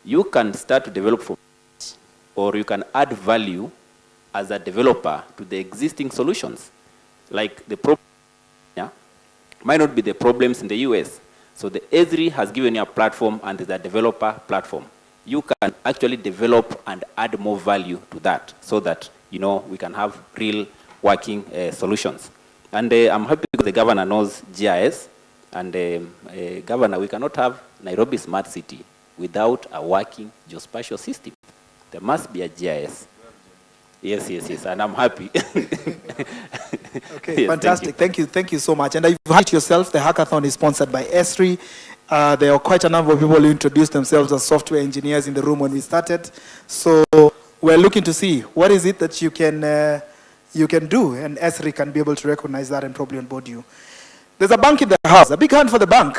You can start to develop from, or you can add value as a developer to the existing solutions. Like the problem might not be the problems in the US. So the Esri has given you a platform, and the developer platform. You can actually develop and add more value to that, so that we can have real working solutions. And I'm happy because the governor knows GIS, and governor, we cannot have Nairobi Smart City without a working geospatial system. There must be a GIS. Yes, and I'm happy. Okay, yes, fantastic. Thank you so much. And you've heard yourself, the hackathon is sponsored by Esri. There are quite a number of people who introduced themselves as software engineers in the room when we started. So we're looking to see what is it that you can do, and Esri can be able to recognize that and probably onboard you. There's a bank in the house. A big hand for the bank.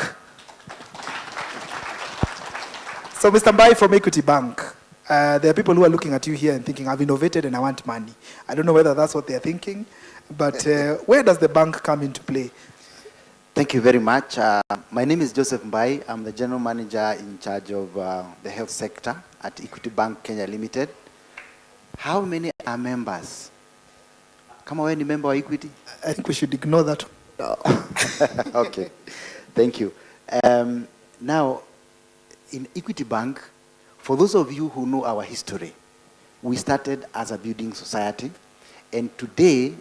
So Mr. Mbai from Equity Bank. There are people who are looking at you here and thinking, I've innovated and I want money. I don't know whether that's what they're thinking, but where does the bank come into play? Thank you very much. My name is Joseph Mbai. I'm the General Manager in charge of the health sector at Equity Bank Kenya Limited. How many are members? Come on, any member of Equity? I think we should ignore that. Okay, thank you. Now, in Equity Bank, for those of you who know our history, we started as a building society, and today,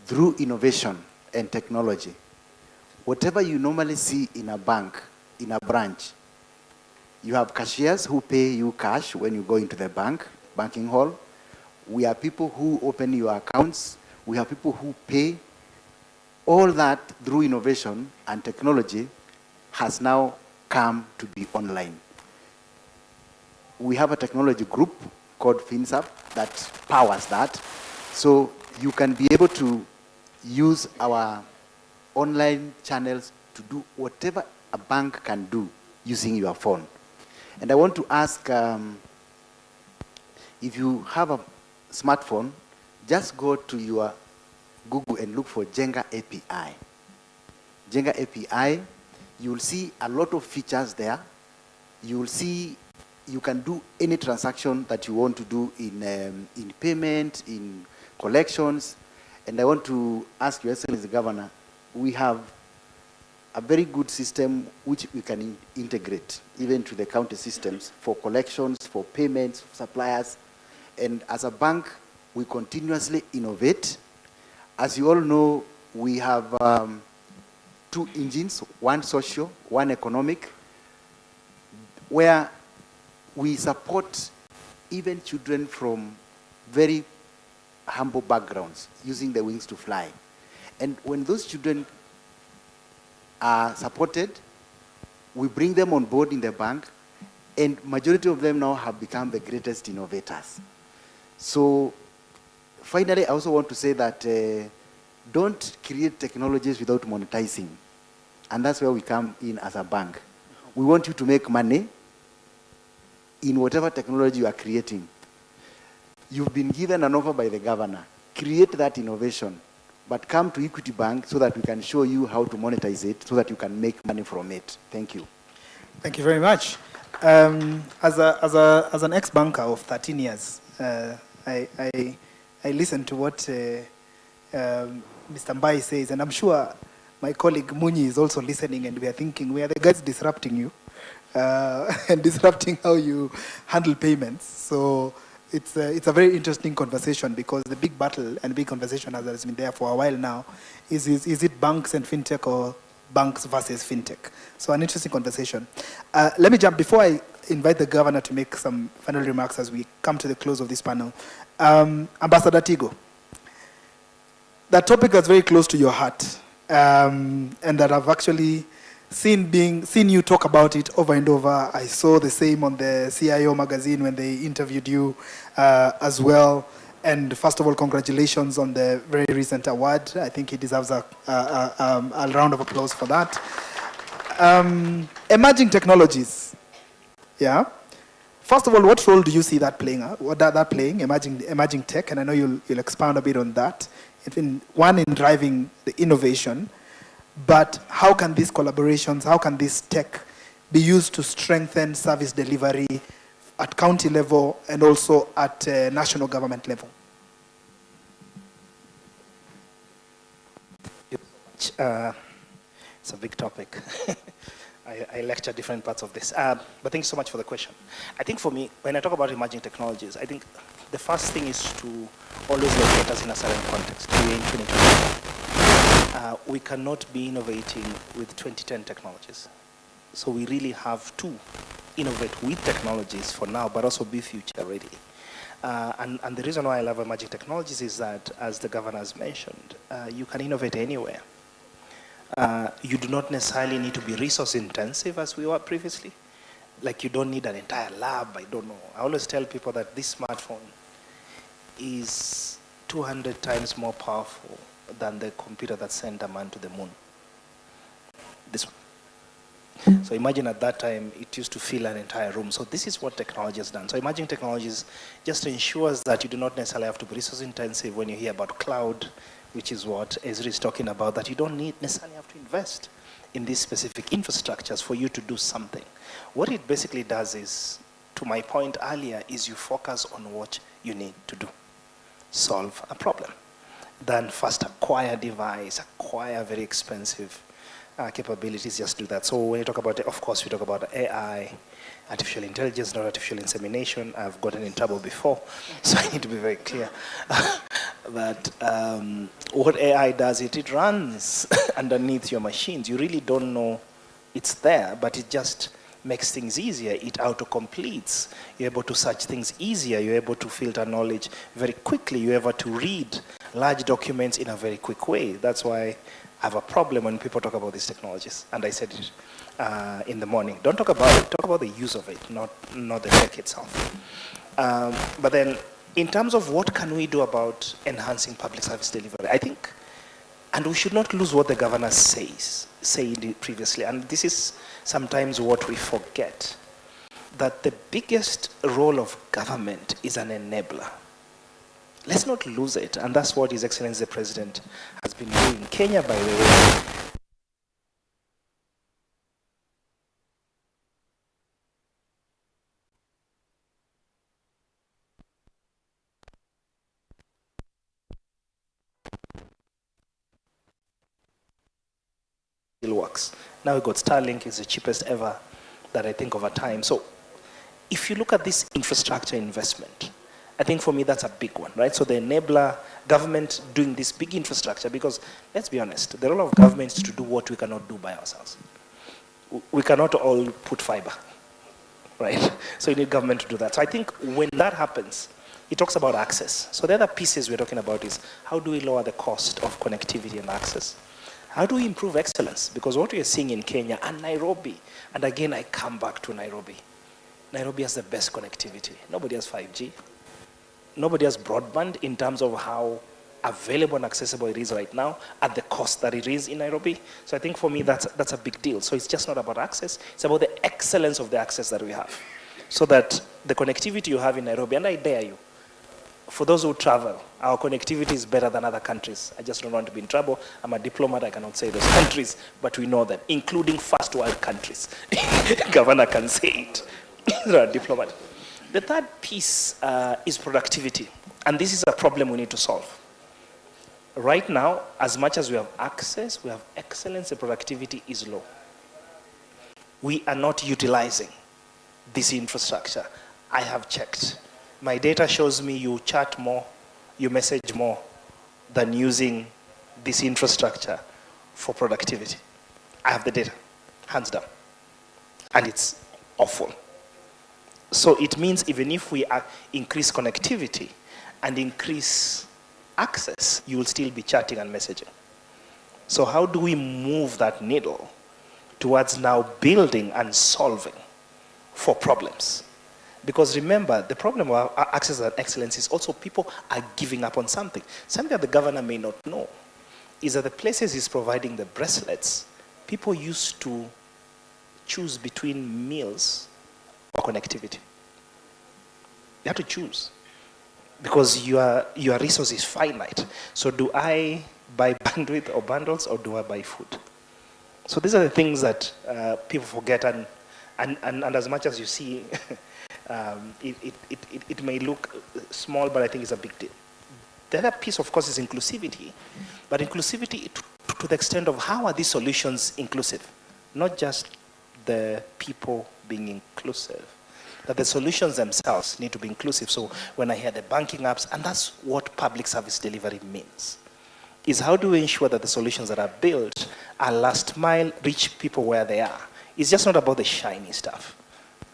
through innovation and technology, whatever you normally see in a bank, in a branch, you have cashiers who pay you cash when you go into the banking hall. We have people who open your accounts. We have people who pay. All that through innovation and technology has now come to be online. We have a technology group called FinSap that powers that. So you can be able to use our online channels to do whatever a bank can do using your phone. And I want to ask, if you have a smartphone, just go to your Google and look for Jenga API. Jenga API, you will see a lot of features there. You will see you can do any transaction that you want to do in payment, in collections. And I want to ask Your Excellency Governor, we have a very good system which we can integrate even to the county systems for collections, for payments, for suppliers. And as a bank, we continuously innovate. As you all know, we have two engines, one social, one economic, where we support even children from very humble backgrounds using the wings to fly. And when those children are supported, we bring them on board in the bank, and majority of them now have become the greatest innovators. So finally, I also want to say that don't create technologies without monetizing. And that's where we come in as a bank. We want you to make money in whatever technology you are creating. You've been given an offer by the governor. Create that innovation, but come to Equity Bank so that we can show you how to monetize it so that you can make money from it. Thank you. Thank you very much. As an ex-banker of 13 years, I listened to what Mr. Mbai says, and I'm sure my colleague Munyi is also listening, and we are thinking, we are the guys disrupting you and disrupting how you handle payments. So it's a very interesting conversation, because the big battle and big conversation that has been there for a while now is it banks and fintech or banks versus fintech? So an interesting conversation. Let me jump, before I invite the governor to make some final remarks as we come to the close of this panel. Ambassador Tigo, that topic that's very close to your heart, and that I've actually seen you talk about it over and over. I saw the same on the CIO magazine when they interviewed you as well. And first of all, congratulations on the very recent award. I think he deserves a round of applause for that. Emerging technologies. Yeah. First of all, what role do you see that playing? That playing emerging tech, and I know you'll expound a bit on that. In driving the innovation, but how can these collaborations, how can this tech be used to strengthen service delivery at county level and also at national government level? It's a big topic. I lecture different parts of this. But thank you so much for the question. I think for me, when I talk about emerging technologies, I think the first thing is to always locate us in a certain context. We're in 2020. We cannot be innovating with 2010 technologies. So we really have to innovate with technologies for now, but also be future ready. And the reason why I love emerging technologies is that, as the governor has mentioned, you can innovate anywhere. You do not necessarily need to be resource intensive as we were previously. Like, you don't need an entire lab, I don't know. I always tell people that this smartphone is 200 times more powerful than the computer that sent a man to the moon. This one. So imagine at that time, it used to fill an entire room. So this is what technology has done. So emerging technologies just ensures that you do not necessarily have to be resource intensive when you hear about cloud, which is what Ezra is talking about, that you don't necessarily have to invest in these specific infrastructures for you to do something. What it basically does is, to my point earlier, is you focus on what you need to do. Solve a problem. Then first acquire a device, acquire very expensive capabilities, just do that. So when you talk about it, of course, we talk about AI, artificial intelligence, not artificial insemination. I've gotten in trouble before, so I need to be very clear. But what AI does, it runs underneath your machines. You really don't know it's there, but it just makes things easier. It auto-completes. You're able to search things easier. You're able to filter knowledge very quickly. You're able to read large documents in a very quick way. That's why I have a problem when people talk about these technologies. And I said it in the morning. Don't talk about it. Talk about the use of it, not the tech itself. But then, in terms of what can we do about enhancing public service delivery, I think, and we should not lose what the governor said previously, and this is sometimes what we forget, that the biggest role of government is an enabler. Let's not lose it, and that's what His Excellency the President has been doing. Kenya, by the way, still works. Now we've got Starlink, is the cheapest ever that I think over time. So if you look at this infrastructure investment, I think for me that's a big one, right? So the enabler, government doing this big infrastructure, because let's be honest, the role of government is to do what we cannot do by ourselves. We cannot all put fiber, right? So you need government to do that. So I think when that happens, it talks about access. So the other pieces we're talking about is how do we lower the cost of connectivity and access? How do we improve excellence? Because what we are seeing in Kenya and Nairobi, and again I come back to Nairobi. Nairobi has the best connectivity. Nobody has 5G. Nobody has broadband in terms of how available and accessible it is right now at the cost that it is in Nairobi. So I think for me that's a big deal. So it's just not about access, it's about the excellence of the access that we have. So that the connectivity you have in Nairobi, and I dare you, for those who travel, our connectivity is better than other countries. I just don't want to be in trouble. I'm a diplomat, I cannot say those countries, but we know them, including first world countries. Governor can say it. You're a diplomat. The third piece is productivity, and this is a problem we need to solve. Right now, as much as we have access, we have excellence, the productivity is low. We are not utilizing this infrastructure. I have checked. My data shows me you chat more, you message more than using this infrastructure for productivity. I have the data, hands down. And it's awful. So it means even if we increase connectivity and increase access, you will still be chatting and messaging. So how do we move that needle towards now building and solving for problems? Because remember, the problem of access and excellence is also people are giving up on something. Something that the governor may not know is that the places he's providing the bracelets, people used to choose between meals or connectivity. You have to choose because your resource is finite. So do I buy bandwidth or bundles, or do I buy food? So these are the things that people forget, and as much as you see, it may look small, but I think it's a big deal. The other piece, of course, is inclusivity, but inclusivity to the extent of how are these solutions inclusive? Not just the people being inclusive, that the solutions themselves need to be inclusive. So when I hear the banking apps, and that's what public service delivery means, is how do we ensure that the solutions that are built are last mile, reach people where they are? It's just not about the shiny stuff.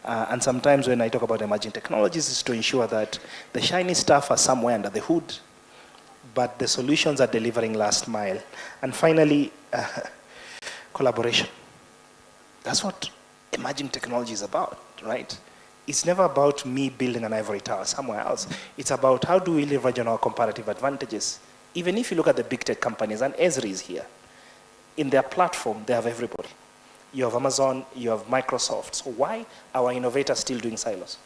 And sometimes when I talk about emerging technologies, it's to ensure that the shiny stuff are somewhere under the hood, but the solutions are delivering last mile. And finally, collaboration. That's what emerging technology is about, right? It's never about me building an ivory tower somewhere else. It's about how do we leverage on our comparative advantages. Even if you look at the big tech companies, and Esri is here, in their platform, they have everybody. You have Amazon, you have Microsoft. So why are our innovators still doing silos?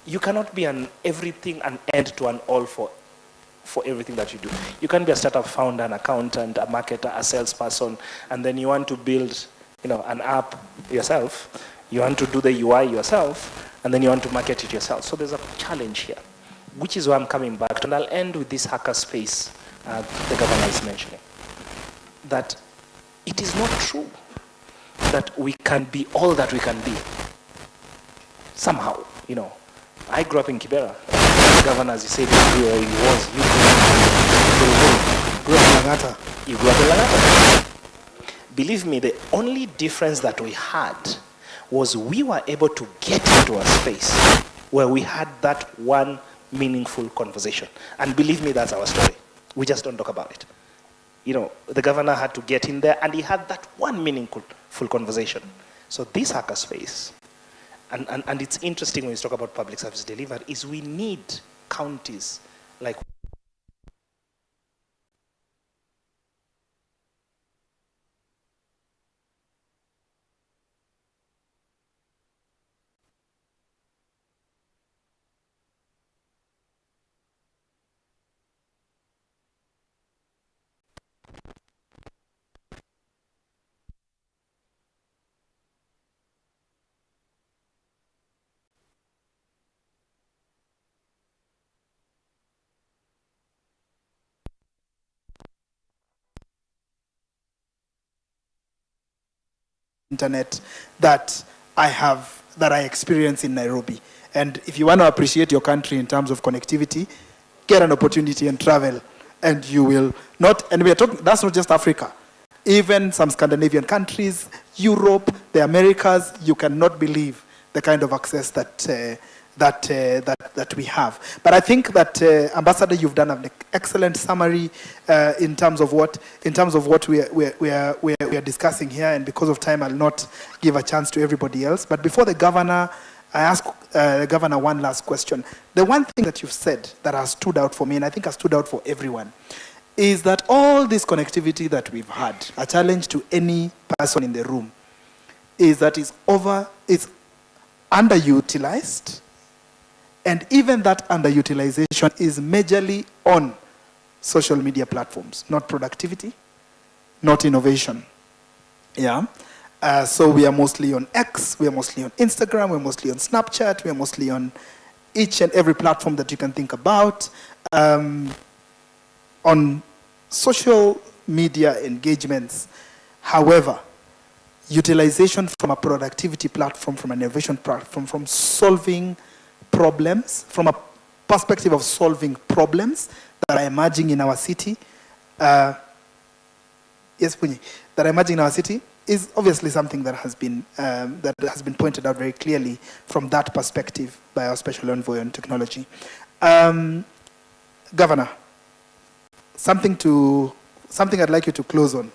You cannot be an everything, an end to an all for everything that you do. You can't be a startup founder, an accountant, a marketer, a salesperson, and then you want to build, an app yourself. You want to do the UI yourself, and then you want to market it yourself. So there's a challenge here, which is why I'm coming back to. And I'll end with this hacker space the governor is mentioning. That it is not true that we can be all that we can be. Somehow, I grew up in Kibera. The governor, as you said, he was. You grew up in Langata. You grew up in Langata. Believe me, the only difference that we had was we were able to get into a space where we had that one meaningful conversation. And believe me, that's our story. We just don't talk about it. The governor had to get in there, and he had that one meaningful conversation. So this hacker space, and it's interesting when you talk about public service delivery, is we need counties like internet that I experience in Nairobi. And if you want to appreciate your country in terms of connectivity, get an opportunity and travel, and you will not, and we are talking, that's not just Africa, even some Scandinavian countries, Europe, the Americas, you cannot believe the kind of access that we have. But I think that Ambassador, you've done an excellent summary in terms of what we are discussing here, and because of time, I'll not give a chance to everybody else. But before the governor, I ask the governor one last question. The one thing that you've said that has stood out for me, and I think has stood out for everyone, is that all this connectivity that we've had, a challenge to any person in the room, is that it's underutilized. And even that underutilization is majorly on social media platforms, not productivity, not innovation. Yeah. So we are mostly on X, we are mostly on Instagram, we're mostly on Snapchat, we are mostly on each and every platform that you can think about. On social media engagements, however, utilization from a productivity platform, from an innovation platform, from solving problems, from a perspective of solving problems that are emerging in our city, yes, Punyi, that are emerging in our city, is obviously something that has been pointed out very clearly from that perspective by our special envoy on technology. Governor, something I'd like you to close on,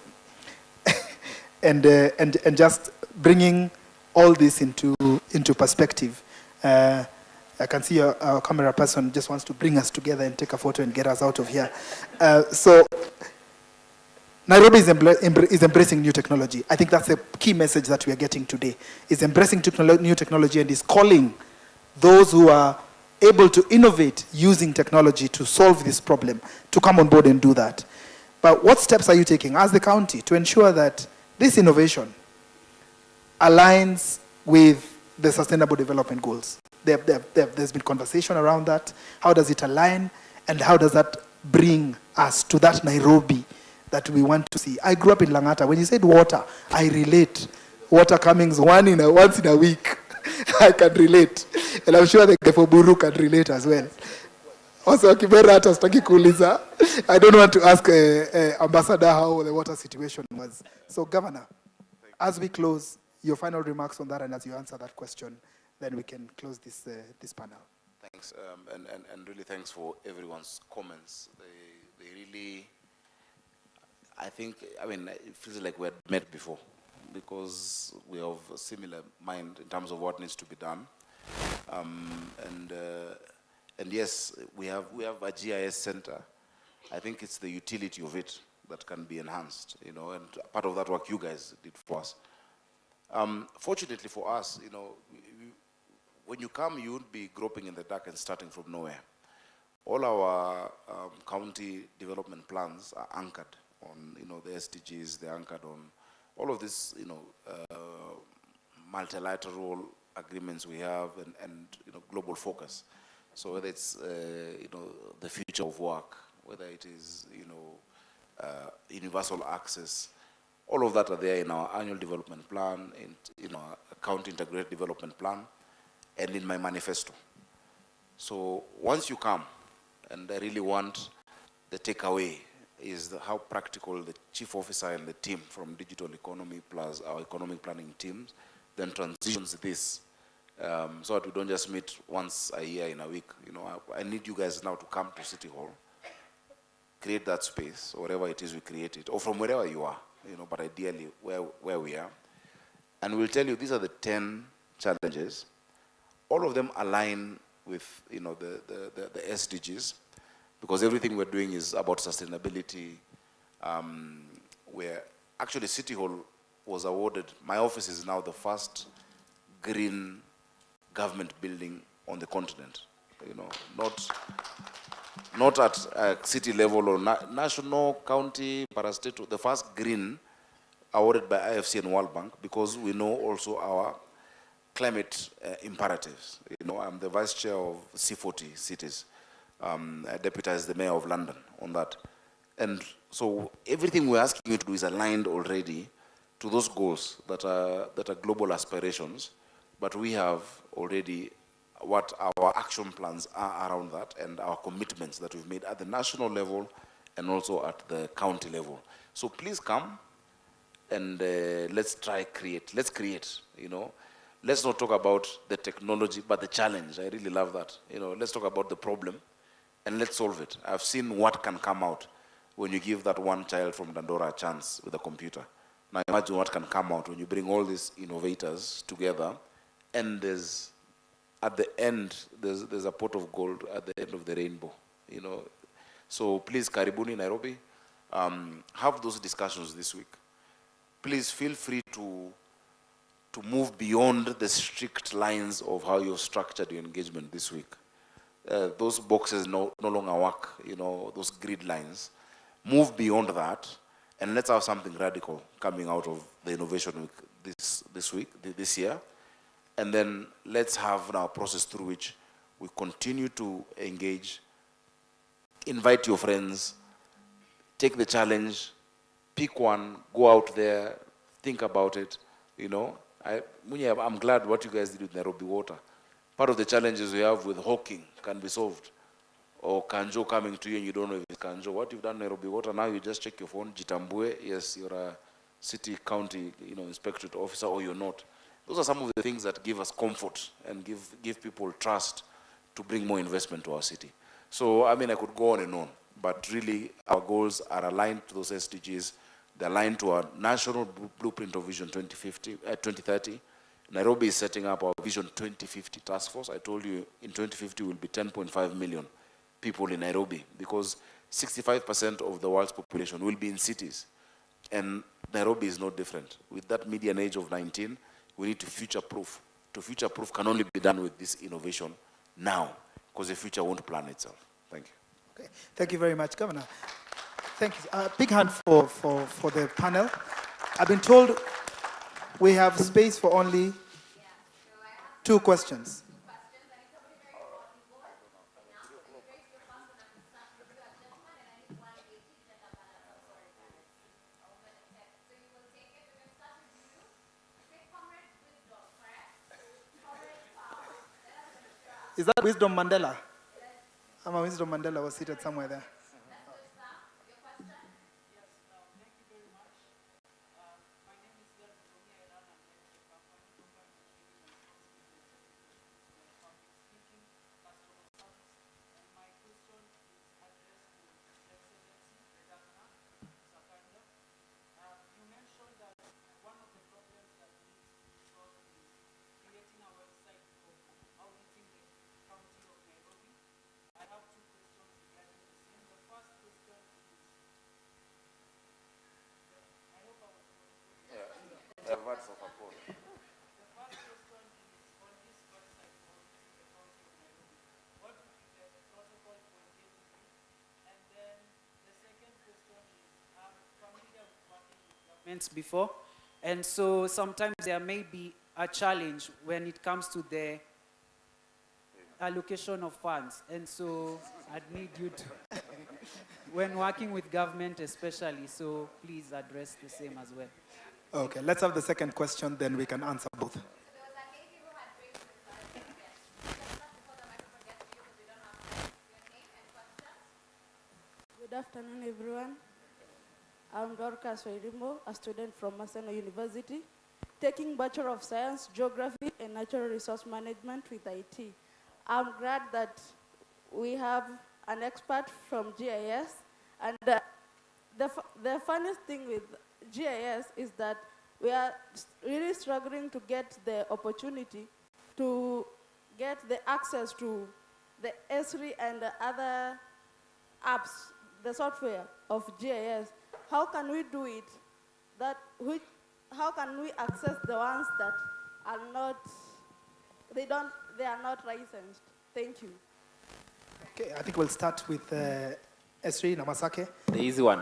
and just bringing all this into perspective. I can see our camera person just wants to bring us together and take a photo and get us out of here. So Nairobi is embracing new technology. I think that's the key message that we are getting today, is embracing new technology and is calling those who are able to innovate using technology to solve this problem to come on board and do that. But what steps are you taking as the county to ensure that this innovation aligns with the Sustainable Development Goals? There's been conversation around that. How does it align, and how does that bring us to that Nairobi that we want to see? I grew up in Langata. When you said water, I relate. Water coming once in a week. I can relate. And I'm sure the guy for Buru can relate as well. Also, I don't want to ask Ambassador how the water situation was. So, Governor, as we close, your final remarks on that, and as you answer that question, then we can close this panel. Thanks, and really thanks for everyone's comments. They really, I think, it feels like we had met before, because we have a similar mind in terms of what needs to be done. And yes, we have a GIS center. I think it's the utility of it that can be enhanced, and part of that work you guys did for us. Fortunately for us, when you come, you won't be groping in the dark and starting from nowhere. All our county development plans are anchored on, the SDGs. They're anchored on all of this, multilateral agreements we have, and global focus. So whether it's the future of work, whether it is universal access, all of that are there in our annual development plan, in our county integrated development plan, and in my manifesto. So once you come, and I really want the takeaway is how practical the chief officer and the team from digital economy plus our economic planning teams then transitions this, so that we don't just meet once a year in a week. I need you guys now to come to City Hall, create that space, or wherever it is we create it, or from wherever you are, but ideally where we are. And we'll tell you these are the 10 challenges. All of them align with the SDGs, because everything we're doing is about sustainability. Where actually City Hall was awarded, my office is now the first green government building on the continent. Not at city level or national, county, parastatal, the first green awarded by IFC and World Bank, because we know also our climate imperatives. I'm the vice chair of C40 cities. I deputize the mayor of London on that. And so everything we're asking you to do is aligned already to those goals that are global aspirations, but we have already what our action plans are around that, and our commitments that we've made at the national level and also at the county level. So please come and let's create. Let's not talk about the technology, but the challenge. I really love that. Let's talk about the problem and let's solve it. I've seen what can come out when you give that one child from Dandora a chance with a computer. Now imagine what can come out when you bring all these innovators together, and at the end, there's a pot of gold at the end of the rainbow. So please, karibuni Nairobi, have those discussions this week. Please feel free to move beyond the strict lines of how you've structured your engagement this week. Those boxes no longer work, those grid lines. Move beyond that, and let's have something radical coming out of the Innovation Week this year. And then let's have now a process through which we continue to engage, invite your friends, take the challenge, pick one, go out there, think about it. I'm glad what you guys did with Nairobi Water. Part of the challenges we have with hawking can be solved. Or Kanjo coming to you and you don't know if it's Kanjo. What you've done Nairobi Water, now you just check your phone, Jitambue, yes, you're a city, county, inspectorate officer, or you're not. Those are some of the things that give us comfort and give people trust to bring more investment to our city. So, I could go on and on, but really our goals are aligned to those SDGs. They're aligned to our national blueprint of Vision 2030. Nairobi is setting up our Vision 2050 task force. I told you in 2050 will be 10.5 million people in Nairobi, because 65% of the world's population will be in cities. And Nairobi is no different. With that median age of 19, we need to future-proof. To future-proof can only be done with this innovation now, because the future won't plan itself. Thank you. Okay. Thank you very much, Governor. Thank you. Big hand for the panel. I've been told we have space for only 2 questions. Is that Wisdom Mandela? Wisdom Mandela was seated somewhere there. Before, and so sometimes there may be a challenge when it comes to the allocation of funds, and so I'd need you to, when working with government especially, so please address the same as well. Okay, let's have the second question, then we can answer both. Good afternoon, everyone. I'm Dorcas Wairimo, a student from Maseno University, taking Bachelor of Science, Geography, and Natural Resource Management with IT. I'm glad that we have an expert from GIS, and the funniest thing with GIS is that we are really struggling to get the opportunity to get the access to the Esri and the other apps, the software of GIS. How can we do it? How can we access the ones that are not, they are not licensed? Thank you. Okay, I think we'll start with Esri Namasake. The easy one.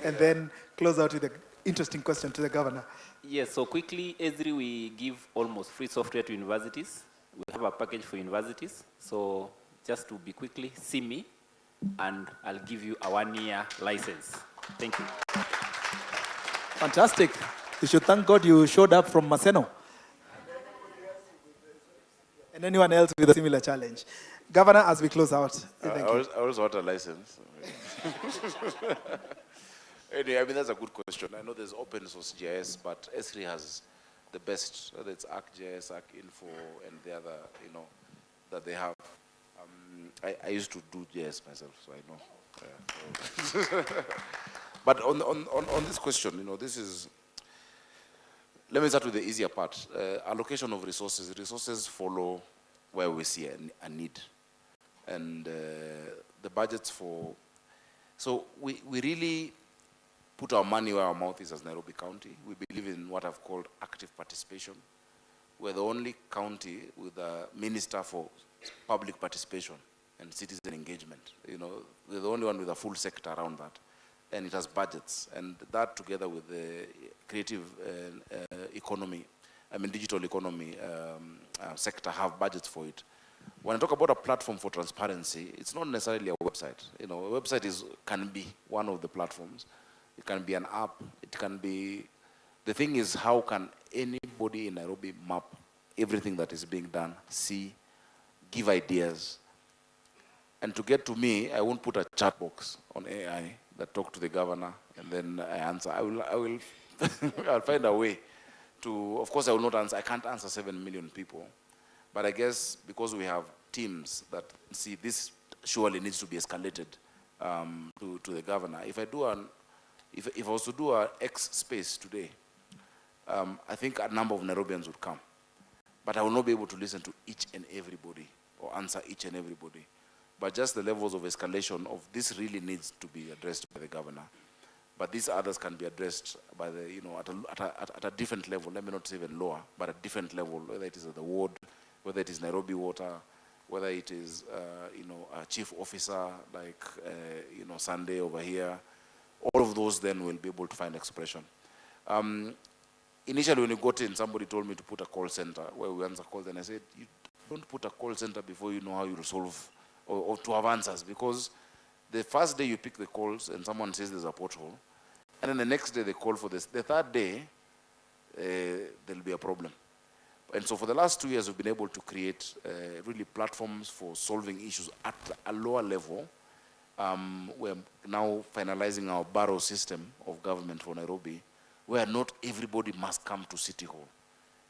And then close out with the interesting question to the governor. Yes, so quickly, Esri, we give almost free software to universities. We have a package for universities. So just to be quickly, see me, and I'll give you a 1-year license. Thank you. Fantastic. You should thank God you showed up from Maseno. And anyone else with a similar challenge. Governor, as we close out. I also want a license. Anyway, I mean, that's a good question. I know there's open source GIS, but Esri has the best, whether it's ArcGIS, ArcInfo, and the other, that they have. I used to do GIS myself, so I know. Yeah. But on this question, this is, let me start with the easier part. Allocation of resources. Resources follow where we see a need. And the budgets for, so we really put our money where our mouth is as Nairobi County. We believe in what I've called active participation. We're the only county with a minister for public participation and citizen engagement. We're the only one with a full sector around that. And it has budgets. And that together with the creative economy, digital economy sector have budgets for it. When I talk about a platform for transparency, it's not necessarily a website. A website can be one of the platforms. It can be an app. It can be, the thing is, how can anybody in Nairobi map everything that is being done, see, give ideas. And to get to me, I won't put a chat box on AI that talk to the governor and then I answer. I will I'll find a way to, of course I will not answer, I can't answer 7 million people. But I guess because we have teams that see this surely needs to be escalated to the governor. If I was to do an X space today, I think a number of Nairobians would come. But I will not be able to listen to each and everybody or answer each and everybody. But just the levels of escalation of this really needs to be addressed by the governor. But these others can be addressed by the, at a different level. Let me not say even lower, but a different level, whether it is at the ward, whether it is Nairobi Water, whether it is, a chief officer like, Sunday over here. All of those then will be able to find expression. Initially, when you got in, somebody told me to put a call center where we answer calls, and I said, you don't put a call center before you know how you'll solve or to have answers, because the first day you pick the calls and someone says there's a pothole, and then the next day they call for this. The third day, there'll be a problem. And so for the last 2 years, we've been able to create really platforms for solving issues at a lower level. We're now finalizing our barrow system of government for Nairobi, where not everybody must come to City Hall.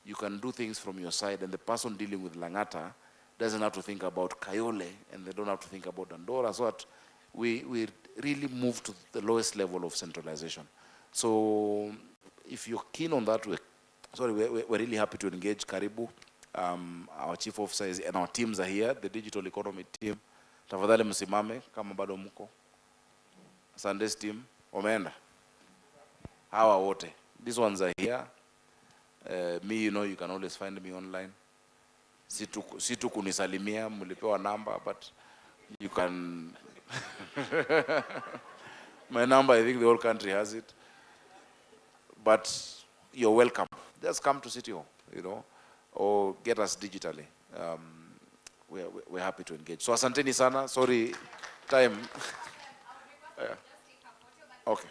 You can do things from your side, and the person dealing with Langata doesn't have to think about Kayole, and they don't have to think about Dandora. So that we really move to the lowest level of centralization. So if you're keen on that, we're really happy to engage. Karibu. Our chief officers and our teams are here, the digital economy team. Tafadhali msimame kama bado mko. Sunday's team, wameenda. Hawa wote. These ones are here. Me, you can always find me online. Si tu kunisalimia, mlipewa number, but you can... My number, I think the whole country has it. But you're welcome. Just come to City Hall, or get us digitally. We're happy to engage. So asanteni sana. Sorry, time. Okay.